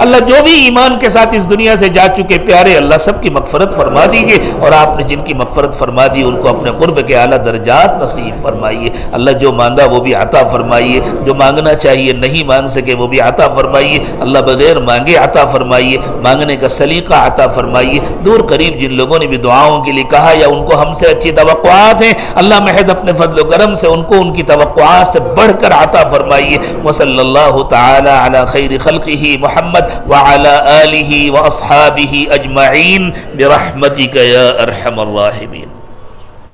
اللہ جو بھی ایمان کے ساتھ اس دنیا سے جا چکے پیارے اللہ سب کی مغفرت فرما دیجیے، اور آپ نے جن کی مغفرت فرما دی ان کو اپنے قرب کے اعلیٰ درجات نصیب فرمائیے۔ اللہ جو مانگا وہ بھی عطا فرمائیے، جو مانگنا چاہیے نہیں مانگ سکے وہ بھی عطا فرمائیے۔ اللہ بغیر مانگے عطا فرمائیے، مانگنے کا سلیقہ عطا فرمائیے۔ دور قریب جن لوگوں نے بھی دعاؤں کے لیے کہا یا ان کو ہم سے اچھی توقعات ہیں، اللہ محض اپنے فضل و کرم سے ان کو ان کی توقعات سے بڑھ کر عطا فرمائیے۔ وصلی اللہ تعالی علی خیر خلقہ محمد وعلی آلہ واصحابہ اجمعین برحمتک یا ارحم الراحمین۔